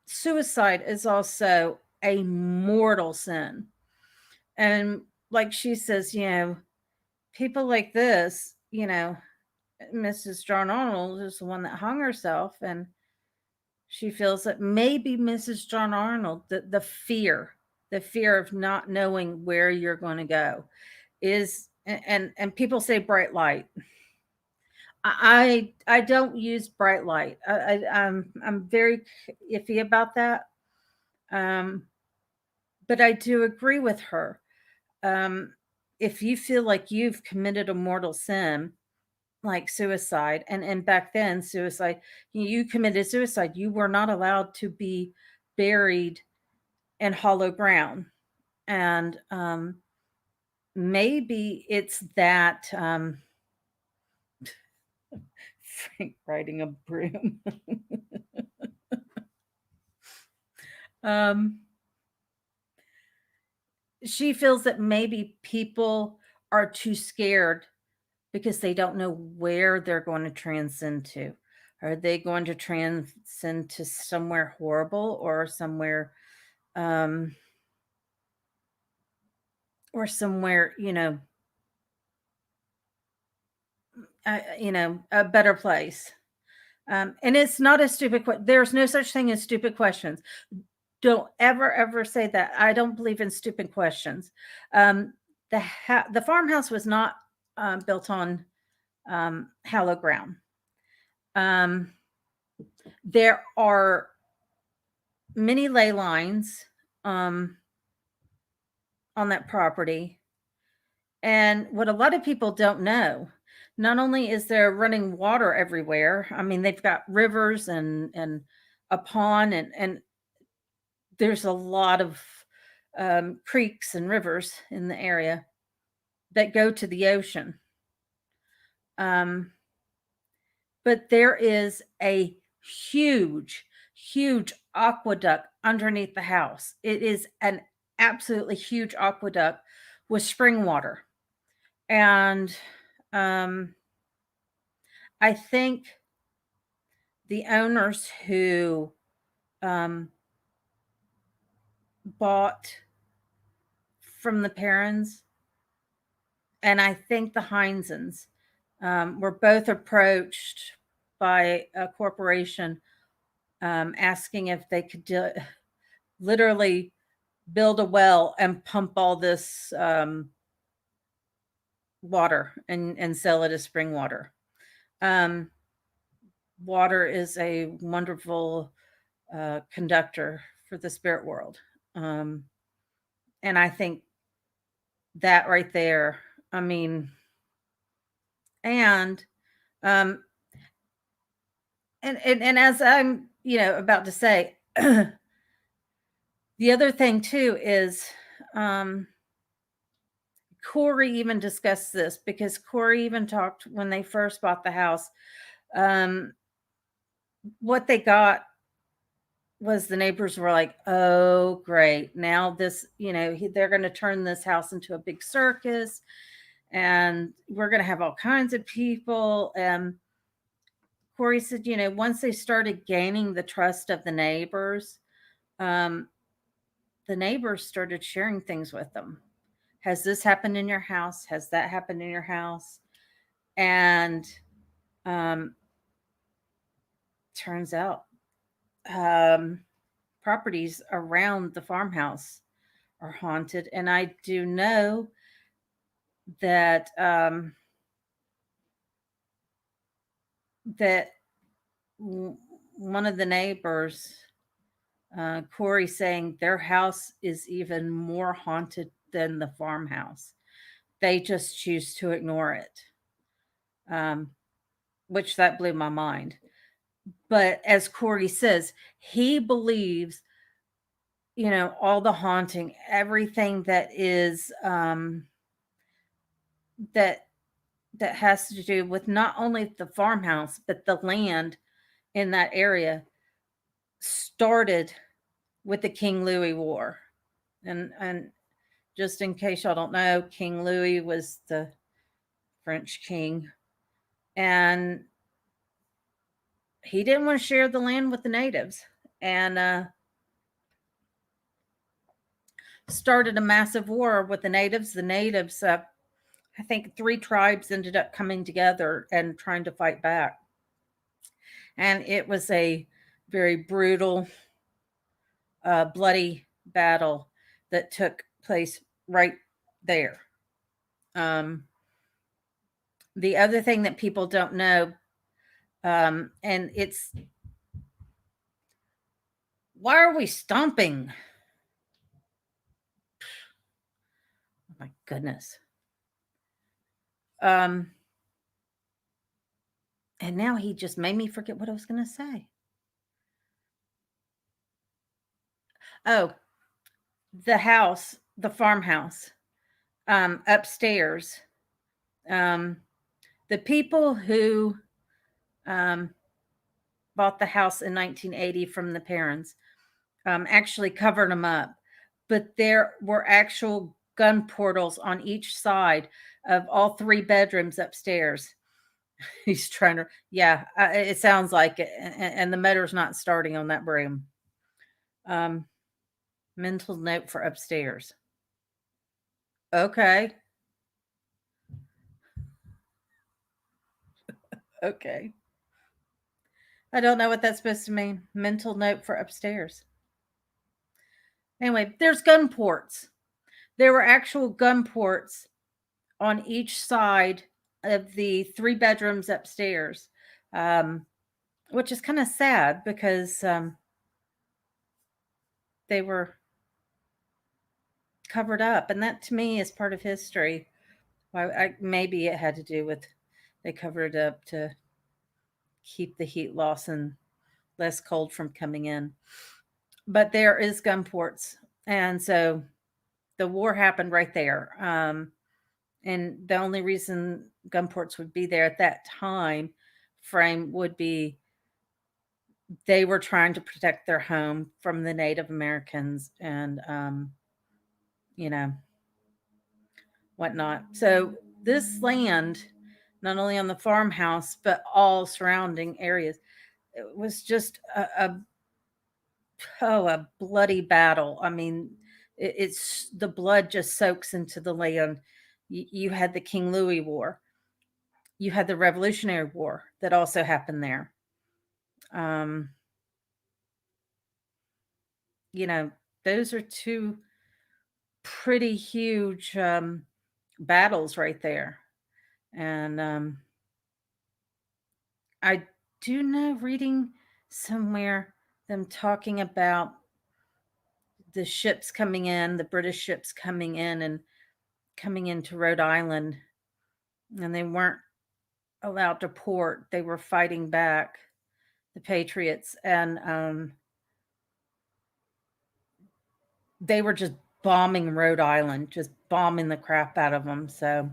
Speaker 1: Suicide is also a mortal sin, and like she says, people like this, Mrs. John Arnold is the one that hung herself, and she feels that maybe Mrs. John Arnold, the fear of not knowing where you're going to go, is, and people say bright light. I don't use bright light. I'm very iffy about that. Um, but I do agree with her. Um, if you feel like you've committed a mortal sin, like suicide, and back then suicide, you committed suicide, you were not allowed to be buried in hollow ground. And maybe it's that Frank riding a broom. um she feels that maybe people are too scared because they don't know where they're going to transcend to. Are they going to transcend to somewhere horrible, um, or somewhere, a better place? And it's not a stupid question. There's no such thing as stupid questions. Don't ever say that. I don't believe in stupid questions. Um, the farmhouse was not built on hollow ground. Um, there are many ley lines um, on that property. And what a lot of people don't know, not only is there running water everywhere, I mean, they've got rivers and a pond, and there's a lot of creeks and rivers in the area that go to the ocean. Um, but there is a huge, huge aqueduct underneath the house. It is an absolutely huge aqueduct with spring water. And I think the owners who um, bought from the parents, and I think the Heinzens were both approached by a corporation asking if they could literally build a well and pump all this water and sell it as spring water. Um, Water is a wonderful conductor for the spirit world. Um, and I think that right there, I mean, and um, and as I'm, about to say, the other thing too is um, Corey even discussed this because Corey even talked when they first bought the house. Um, what they got was the neighbors were like, "Oh, great! Now this, they're going to turn this house into a big circus, and we're going to have all kinds of people." And Corey said, once they started gaining the trust of um, the neighbors started sharing things with them. Has this happened in your house? Has that happened in your house? And um, turns out um, properties around the farmhouse are haunted. And I do know that that one of the neighbors, Corey, saying their house is even more haunted than the farmhouse. They just choose to ignore it, um, which that blew my mind. But as Corey says, he believes, all the haunting, everything that is that that has to do with not only the farmhouse but the land in that area started with the King Louis War. And just in case y'all don't know, King Louis was the French king, and he didn't want to share the land with the natives, and started a massive war with the natives. The natives, I think, three tribes ended up coming together and trying to fight back, and it was a very brutal, bloody battle that took place right there. Um, the other thing that people don't know, and it's, why are we stomping? Oh my goodness. Um, and now he just made me forget what I was going to say. Oh, the house, the farmhouse, upstairs. Um, the people who um, bought the house in 1980 from the parents actually covered them up, but there were actual gun portals on each side of all three bedrooms upstairs. He's trying to, yeah, it sounds like it, and the motor's not starting on that broom. Um, Mental note for upstairs. Okay. Okay. I don't know what that's supposed to mean. Mental note for upstairs. Anyway, there's gun ports. There were actual gun ports on each side of the three bedrooms upstairs, which is kind of sad because they were covered up. And that to me is part of history. Maybe it had to do with they covered it up to keep the heat loss and less cold from coming in. But there is gun ports. And so the war happened right there. And the only reason gun ports would be there at that time frame would be they were trying to protect their home from the Native Americans and, you know, whatnot. So this land, not only on the farmhouse, but all surrounding areas, it was just a oh, a bloody battle. I mean, it's the blood just soaks into the land. You had the King Louis War. You had the Revolutionary War that also happened there. Um, you know, those are two pretty huge battles right there. And I do know reading somewhere them talking about the ships coming in, the British ships coming in and coming into Rhode Island, and they weren't allowed to port. They were fighting back, the Patriots, and they were just bombing Rhode Island, just bombing the crap out of them. So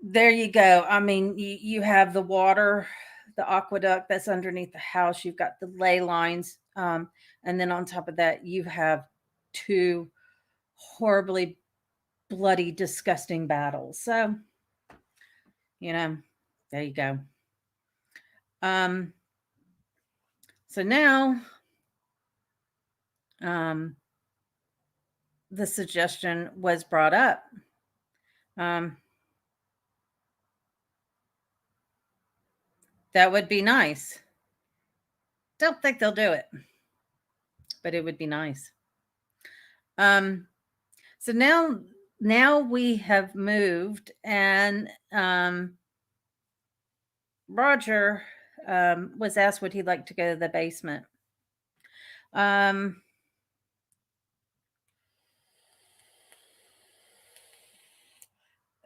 Speaker 1: there you go. I mean, you have the water, the aqueduct that's underneath the house. You've got the ley lines, and then on top of that, you have two horribly bloody, disgusting battles. So, you know, there you go. Um, so now, um, the suggestion was brought up. Um, that would be nice. Don't think they'll do it, but it would be nice. Um, so now we have moved, and Roger was asked would he like to go to the basement. Um,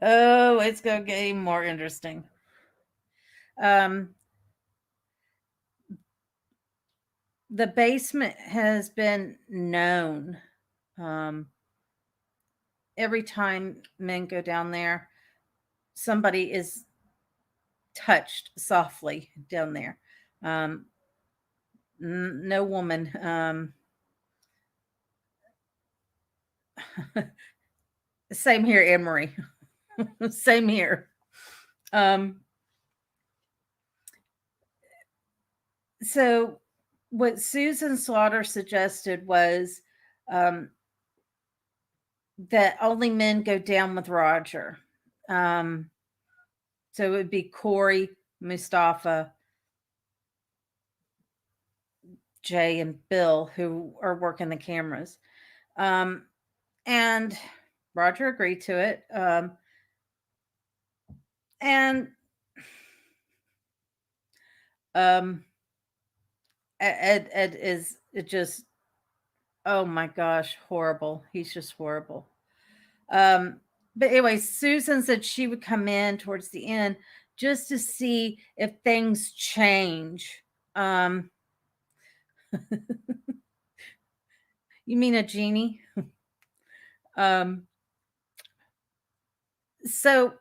Speaker 1: oh, it's gonna get even more interesting. Um, the basement has been known. Um, every time men go down there, somebody is touched softly down there. Um, no woman. Same here, Anne Marie. Same here. Um, so, what Susan Slaughter suggested was um, that only men go down with Roger. Um, so it would be Corey, Mustafa, Jay, and Bill who are working the cameras. Um, and Roger agreed to it. And um, Ed is just, oh my gosh, horrible. He's just horrible. But anyway, Susan said she would come in towards the end just to see if things change. Um, you mean a genie? um, so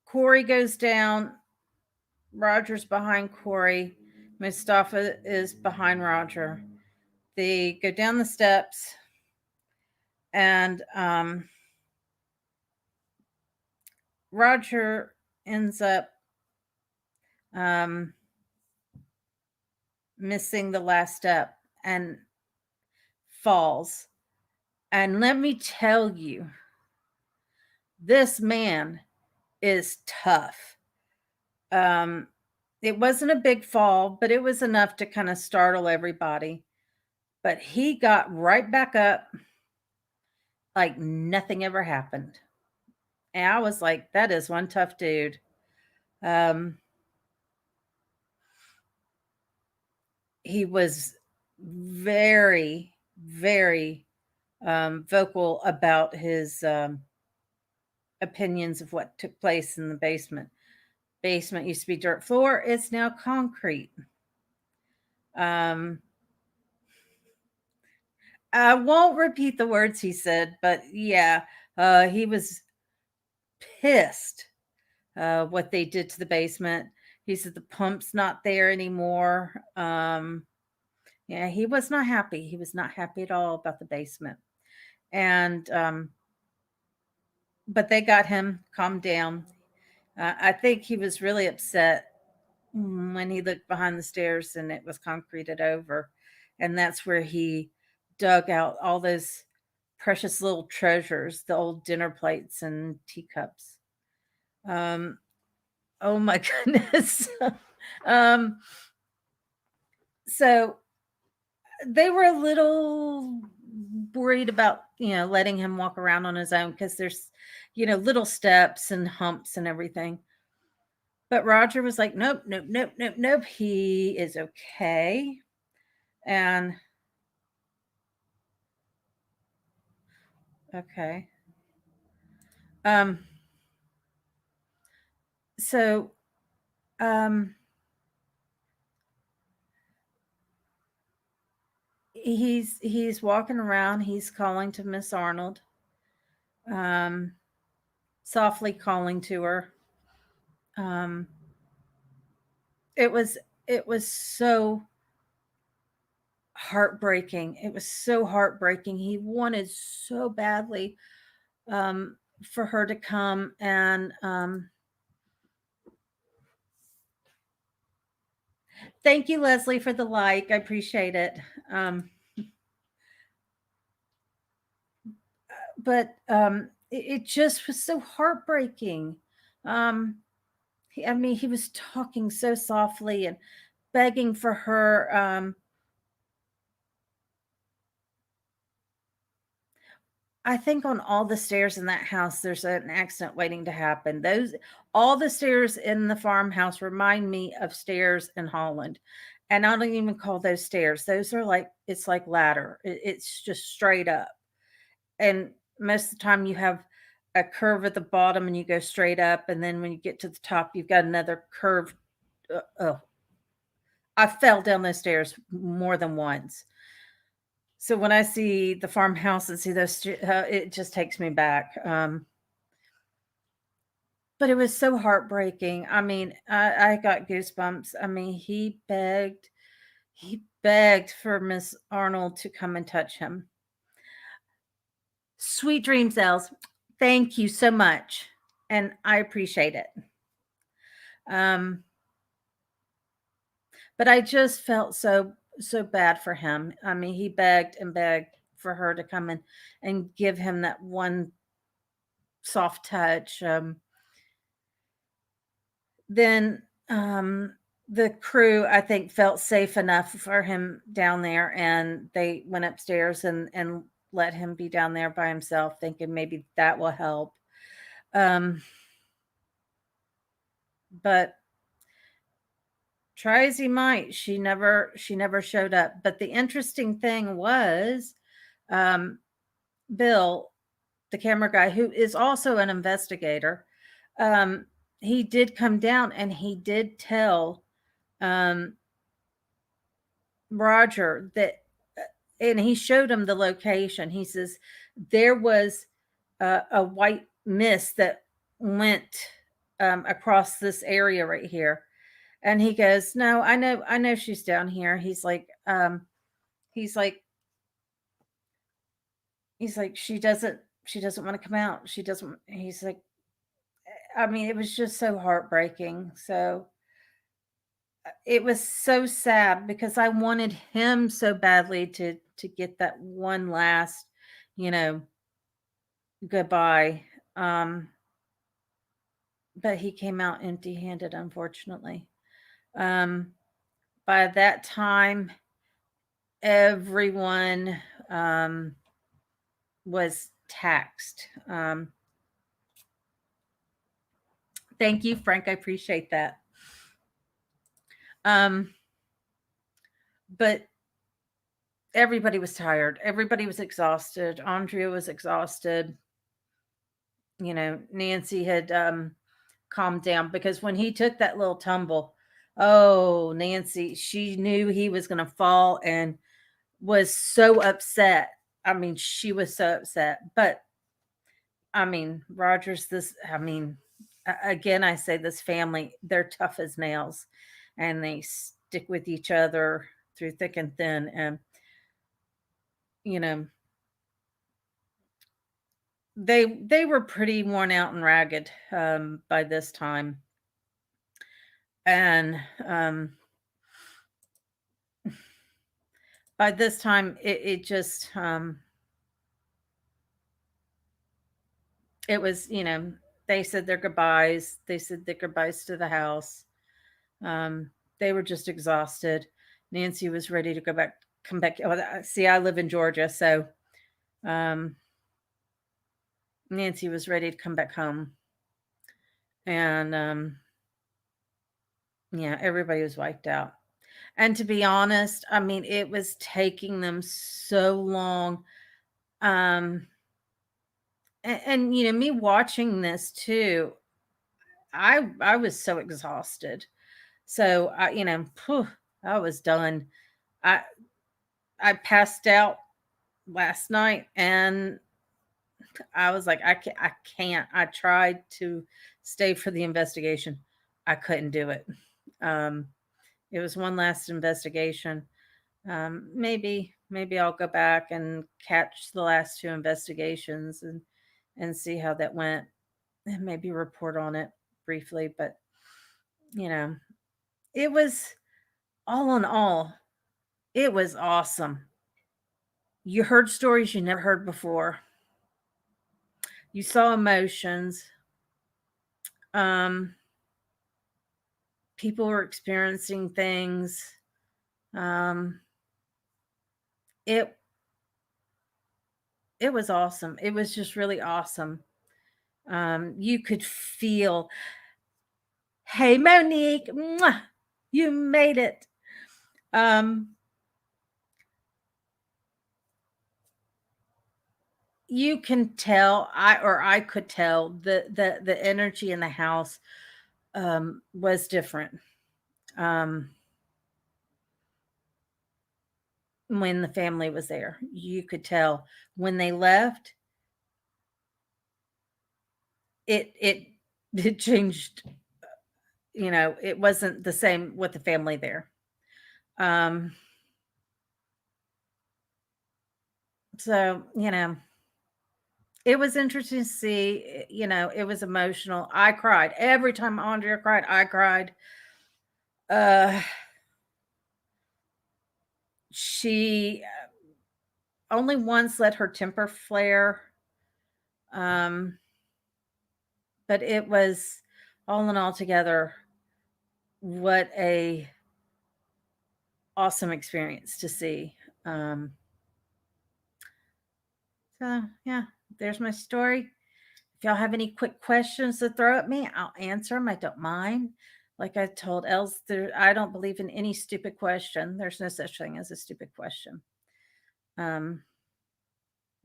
Speaker 1: Corey goes down. Roger's behind Corey. Mustafa is behind Roger. They go down the steps, and Roger ends up um, missing the last step and falls. And let me tell you, this man is tough. Um, it wasn't a big fall, but it was enough to kind of startle everybody. But he got right back up like nothing ever happened. And I was like, that is one tough dude. Um, he was very, very vocal about his opinions of what took place in the basement. Basement used to be dirt floor, it's now concrete. Um, I won't repeat the words he said, but yeah, he was pissed what they did to the basement. He said the pump's not there anymore. Yeah, he was not happy. He was not happy at all about the basement. And but they got him calmed down. I think he was really upset when he looked behind the stairs and it was concreted over. And that's where he dug out all those precious little treasures, the old dinner plates and teacups. Um, oh my goodness. um, so they were a little worried about, letting him walk around on his own because there's, little steps and humps and everything. But Roger was like, nope, nope, nope, nope, nope. He is okay. And okay. Um, so um he's walking around, he's calling to Miss Arnold, um, softly calling to her. Um, it was so heartbreaking. It was so heartbreaking. He wanted so badly for her to come and thank you, Leslie, for the like. I appreciate it. Um, but it just was so heartbreaking. Um, I mean, he was talking so softly and begging for her. I think on all the stairs in that house, there's an accident waiting to happen. All the stairs in the farmhouse remind me of stairs in Holland. And I don't even call those stairs. Those are like, it's like ladder. It's just straight up. And most of the time you have a curve at the bottom and you go straight up. And then when you get to the top, you've got another curve. Oh, I fell down those stairs more than once. So when I see the farmhouse and see it just takes me back. But it was so heartbreaking. I mean, I got goosebumps. I mean, he begged for Miss Arnold to come and touch him. Sweet dreams, Els. Thank you so much, and I appreciate it. Um, but I just felt so bad for him. I mean, he begged and begged for her to come and give him that one soft touch. Then the crew, I think, felt safe enough for him down there, and they went upstairs and let him be down there by himself, thinking maybe that will help. Um, but try as he might, she never showed up. But the interesting thing was, um, Bill, the camera guy, who is also an investigator, um, he did come down and he did tell um, Roger that, and he showed him the location. He says there was a white mist that went across this area right here, and he goes, "No, I know she's down here." He's like, she doesn't want to come out. She doesn't. He's like, I mean, it was just so heartbreaking. So it was so sad because I wanted him so badly to get that one last, you know, goodbye. Um, but he came out empty-handed, unfortunately. Um, by that time, everyone was taxed. Thank you, Frank. I appreciate that. Um, but everybody was tired. Everybody was exhausted. Andrea was exhausted. Nancy had calmed down because when he took that little tumble, oh, Nancy, she knew he was going to fall and was so upset. I mean, she was so upset. But I mean, again, I say this family, they're tough as nails and they stick with each other through thick and thin. And, you know, they were pretty worn out and ragged by this time. And by this time, it just it was, they said their goodbyes. They said their goodbyes to the house. Um, they were just exhausted. Nancy was ready to come back. Well, see, I live in Georgia, so um, Nancy was ready to come back home, and yeah, everybody was wiped out. And to be honest, I mean, it was taking them so long. Um, and me watching this too, I was so exhausted. So phew, I was done. I I passed out last night, and I was like, I can't. I tried to stay for the investigation. I couldn't do it. Um, it was one last investigation. Maybe I'll go back and catch the last two investigations and see how that went, and maybe report on it briefly. But you know, it was all in all, it was awesome. You heard stories you never heard before. You saw emotions. Um, People were experiencing things. Um, it it was awesome. It was just really awesome. You could feel, hey Monique, mwah, you made it. Um, you can tell, I could tell the energy in the house was different. Um, when the family was there, you could tell. When they left, it it changed. It wasn't the same with the family there. Um, so it was interesting to see. It was emotional. I cried every time Andrea cried. I cried. Uh, she only once let her temper flare. Um, but it was all in all together, what a awesome experience to see. Um, so yeah, there's my story. If y'all have any quick questions to throw at me, I'll answer them. I don't mind. Like I told Els, I don't believe in any stupid question. There's no such thing as a stupid question. Um,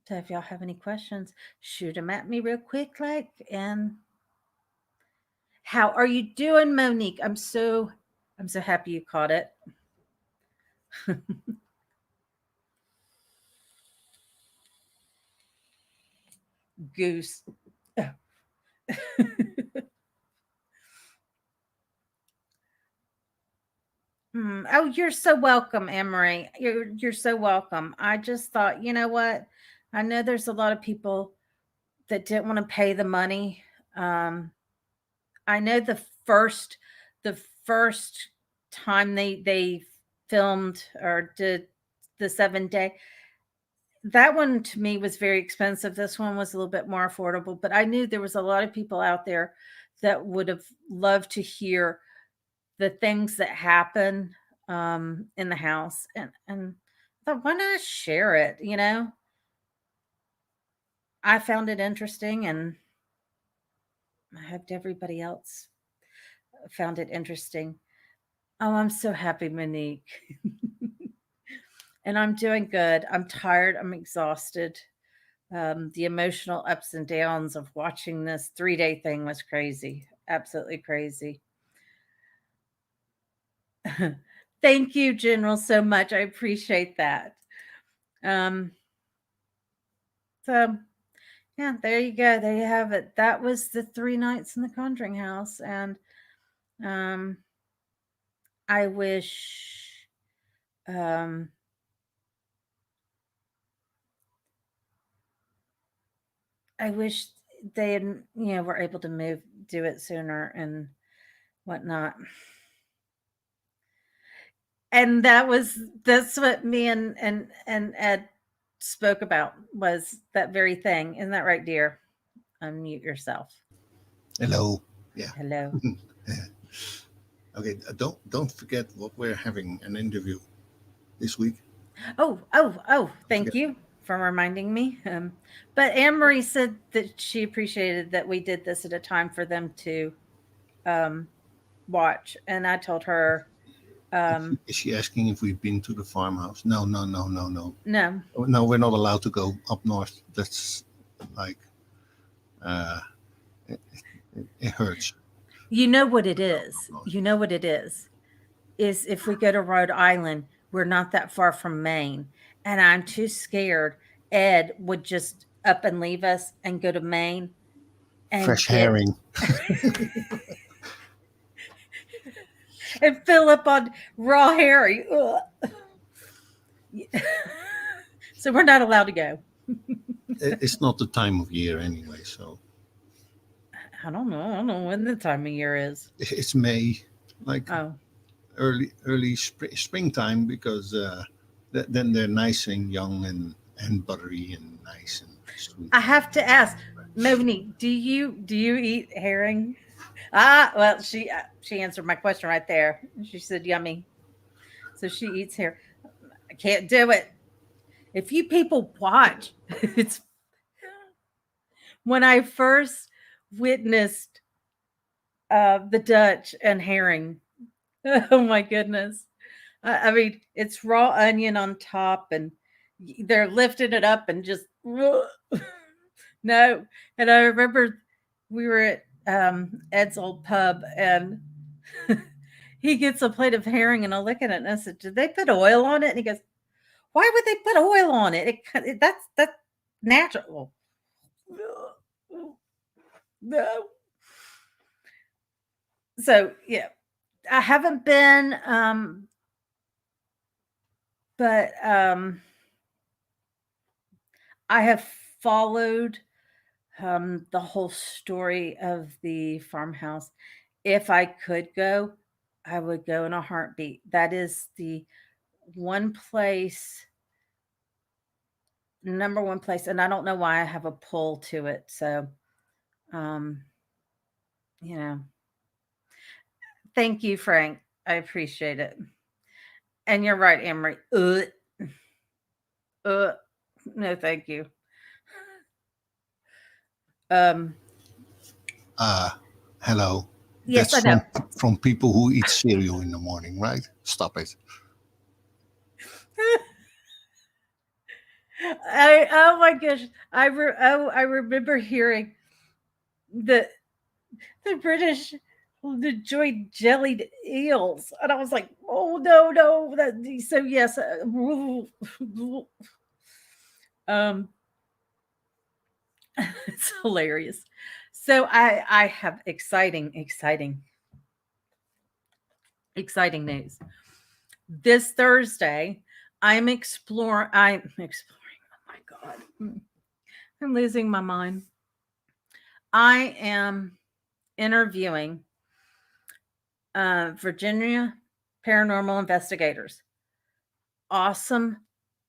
Speaker 1: so if y'all have any questions, shoot them at me real quick, and how are you doing, Monique? I'm so happy you caught it. Goose. Oh, you're so welcome, Emery. You're so welcome. I just thought, you know what? I know there's a lot of people that didn't want to pay the money. Um, I know the first time they filmed or did the 7 day, that one to me was very expensive. This one was a little bit more affordable, but I knew there was a lot of people out there that would have loved to hear the things that happen in the house, and I thought, why not share it? I found it interesting, and I hoped everybody else found it interesting. Oh, I'm so happy, Monique. And I'm doing good. I'm tired. I'm exhausted. The emotional ups and downs of watching this 3 day thing was crazy. Absolutely crazy. Thank you, General, so much. I appreciate that. Um, so yeah, there you go. There you have it. That was the 3 nights in the Conjuring House, and um, I wish, um, I wish they had, were able to do it sooner and whatnot. And that's what me and Ed spoke about, was that very thing. Isn't that right, dear? Unmute yourself.
Speaker 2: Hello. Yeah.
Speaker 1: Hello.
Speaker 2: Okay. Don't forget what we're having an interview this week.
Speaker 1: Oh,
Speaker 2: Don't
Speaker 1: thank
Speaker 2: forget.
Speaker 1: you for reminding me. But Anne Marie said that she appreciated that we did this at a time for them to um, watch. And I told her, um,
Speaker 2: Is she asking if we've been to the farmhouse? No, no, no, no, no.
Speaker 1: no,
Speaker 2: No, we're not allowed to go up north. That's like uh, it hurts.
Speaker 1: you know what it
Speaker 2: Go up
Speaker 1: is.
Speaker 2: north.
Speaker 1: You know what it is if we go to Rhode Island, we're not that far from Maine. And I'm too scared Ed would just up and leave us and go to Maine and
Speaker 2: Fresh
Speaker 1: get
Speaker 2: herring.
Speaker 1: and fill up on raw herring. Ugh. So we're not allowed to go.
Speaker 2: It's not the time of year anyway, so
Speaker 1: I don't know. I don't know when the time of year is.
Speaker 2: it's May, like
Speaker 1: Oh,
Speaker 2: early springtime, because then they're nice and young and buttery and nice and sweet.
Speaker 1: I have to ask, Monique, do you eat herring? Well, she answered my question right there. She said yummy. So she eats herring. I can't do it. If you people watch, it's when I first witnessed the Dutch and herring. Oh my goodness. I mean, it's raw onion on top, and they're lifting it up and just no. And I remember we were at Ed's old pub, and he gets a plate of herring, and I look at it and I said, "Did they put oil on it?" And he goes, "Why would they put oil on it? That's natural." No. So yeah, I haven't been, but I have followed the whole story of the farmhouse. If I could go, I would go in a heartbeat. That is the one place, number one place, and I don't know why I have a pull to it. So, um, you know, thank you, Frank. I appreciate it. And you're right, Emery. Uh, no, thank you. Um,
Speaker 2: Uh, Hello.
Speaker 1: yes,
Speaker 2: That's
Speaker 1: I know.
Speaker 2: from people who eat cereal in the morning, right? Stop it.
Speaker 1: Oh my gosh, I remember hearing that the British enjoyed jellied eels, and I was like, oh no, no, that so yes, um, it's hilarious. So I have exciting news. This Thursday, I'm exploring. Oh my god, I'm losing my mind. I am interviewing Virginia paranormal investigators. Awesome,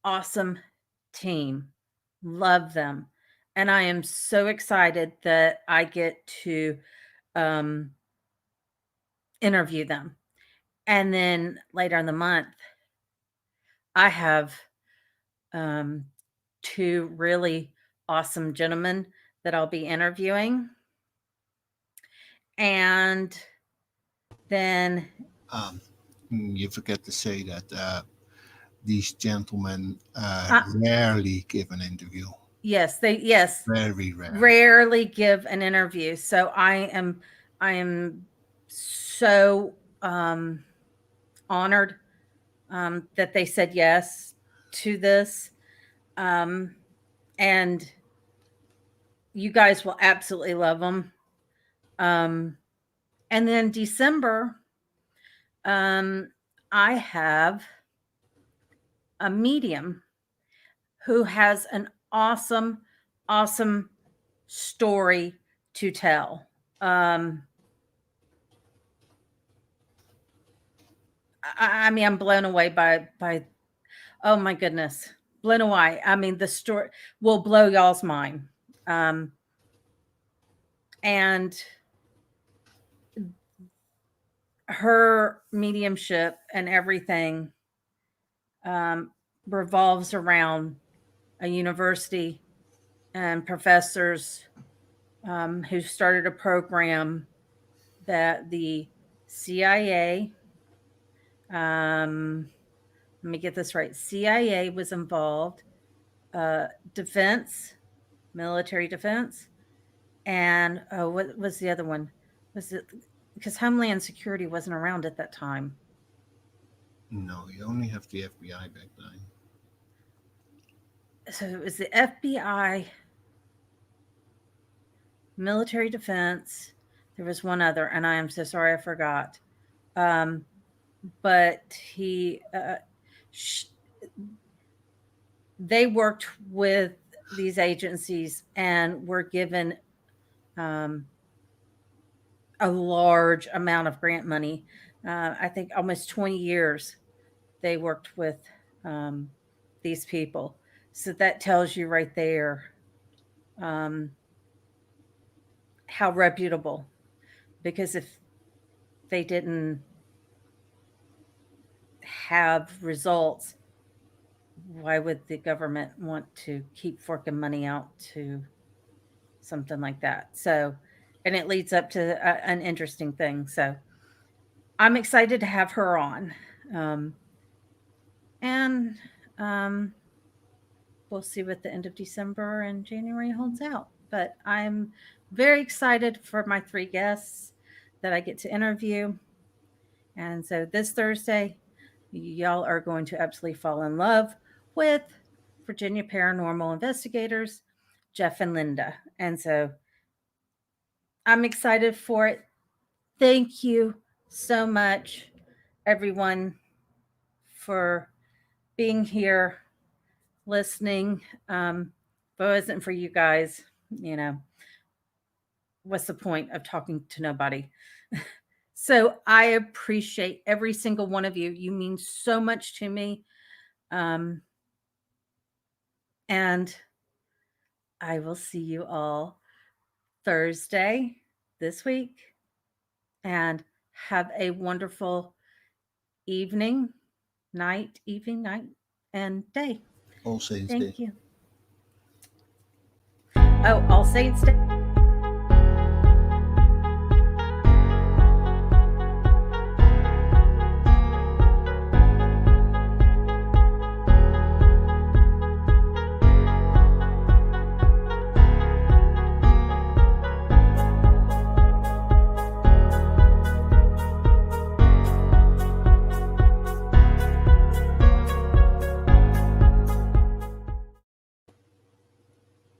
Speaker 1: awesome team. Love them. And I am so excited that I get to um, interview them. And then later in the month, I have um, two really awesome gentlemen that I'll be interviewing. And then,
Speaker 2: Um, you forget to say that these gentlemen
Speaker 1: uh,
Speaker 2: rarely give an interview.
Speaker 1: yes,
Speaker 2: Very rare.
Speaker 1: rarely give an interview. So I am so honored that they said yes to this. Um, and you guys will absolutely love them. Um, and then December, um, I have a medium who has an awesome story to tell. Um, I mean, I'm blown away by oh my goodness, blown away. I mean, the story will blow y'all's mind. Um, and her mediumship and everything um, revolves around a university and professors who started a program that the CIA, um, let me get this right, CIA was involved, uh, defense, military defense, and what was the other one? Was it because Homeland Security wasn't around at that time?
Speaker 2: No, you only have the FBI back then.
Speaker 1: So it was the FBI, military defense. There was one other, and I am so sorry I forgot. Um, but sh- they worked with these agencies and were given um, a large amount of grant money. I think almost 20 years they worked with um, these people. So that tells you right there um, how reputable. Because if they didn't have results, why would the government want to keep forking money out to something like that? So, and it leads up to an interesting thing. So, I'm excited to have her on. Um, and we'll see what the end of December and January holds out. But I'm very excited for my three guests that I get to interview. And so this Thursday, y'all are going to absolutely fall in love with Virginia Paranormal Investigators, Jeff and Linda. And so I'm excited for it. Thank you so much, everyone, for being here, listening. If it wasn't for you guys, you know, what's the point of talking to nobody? So I appreciate every single one of you. You mean so much to me. Um, and I will see you all Thursday this week. And have a wonderful evening, night, and day.
Speaker 2: All Saints
Speaker 1: Thank
Speaker 2: Day.
Speaker 1: you. Oh, All Saints Day.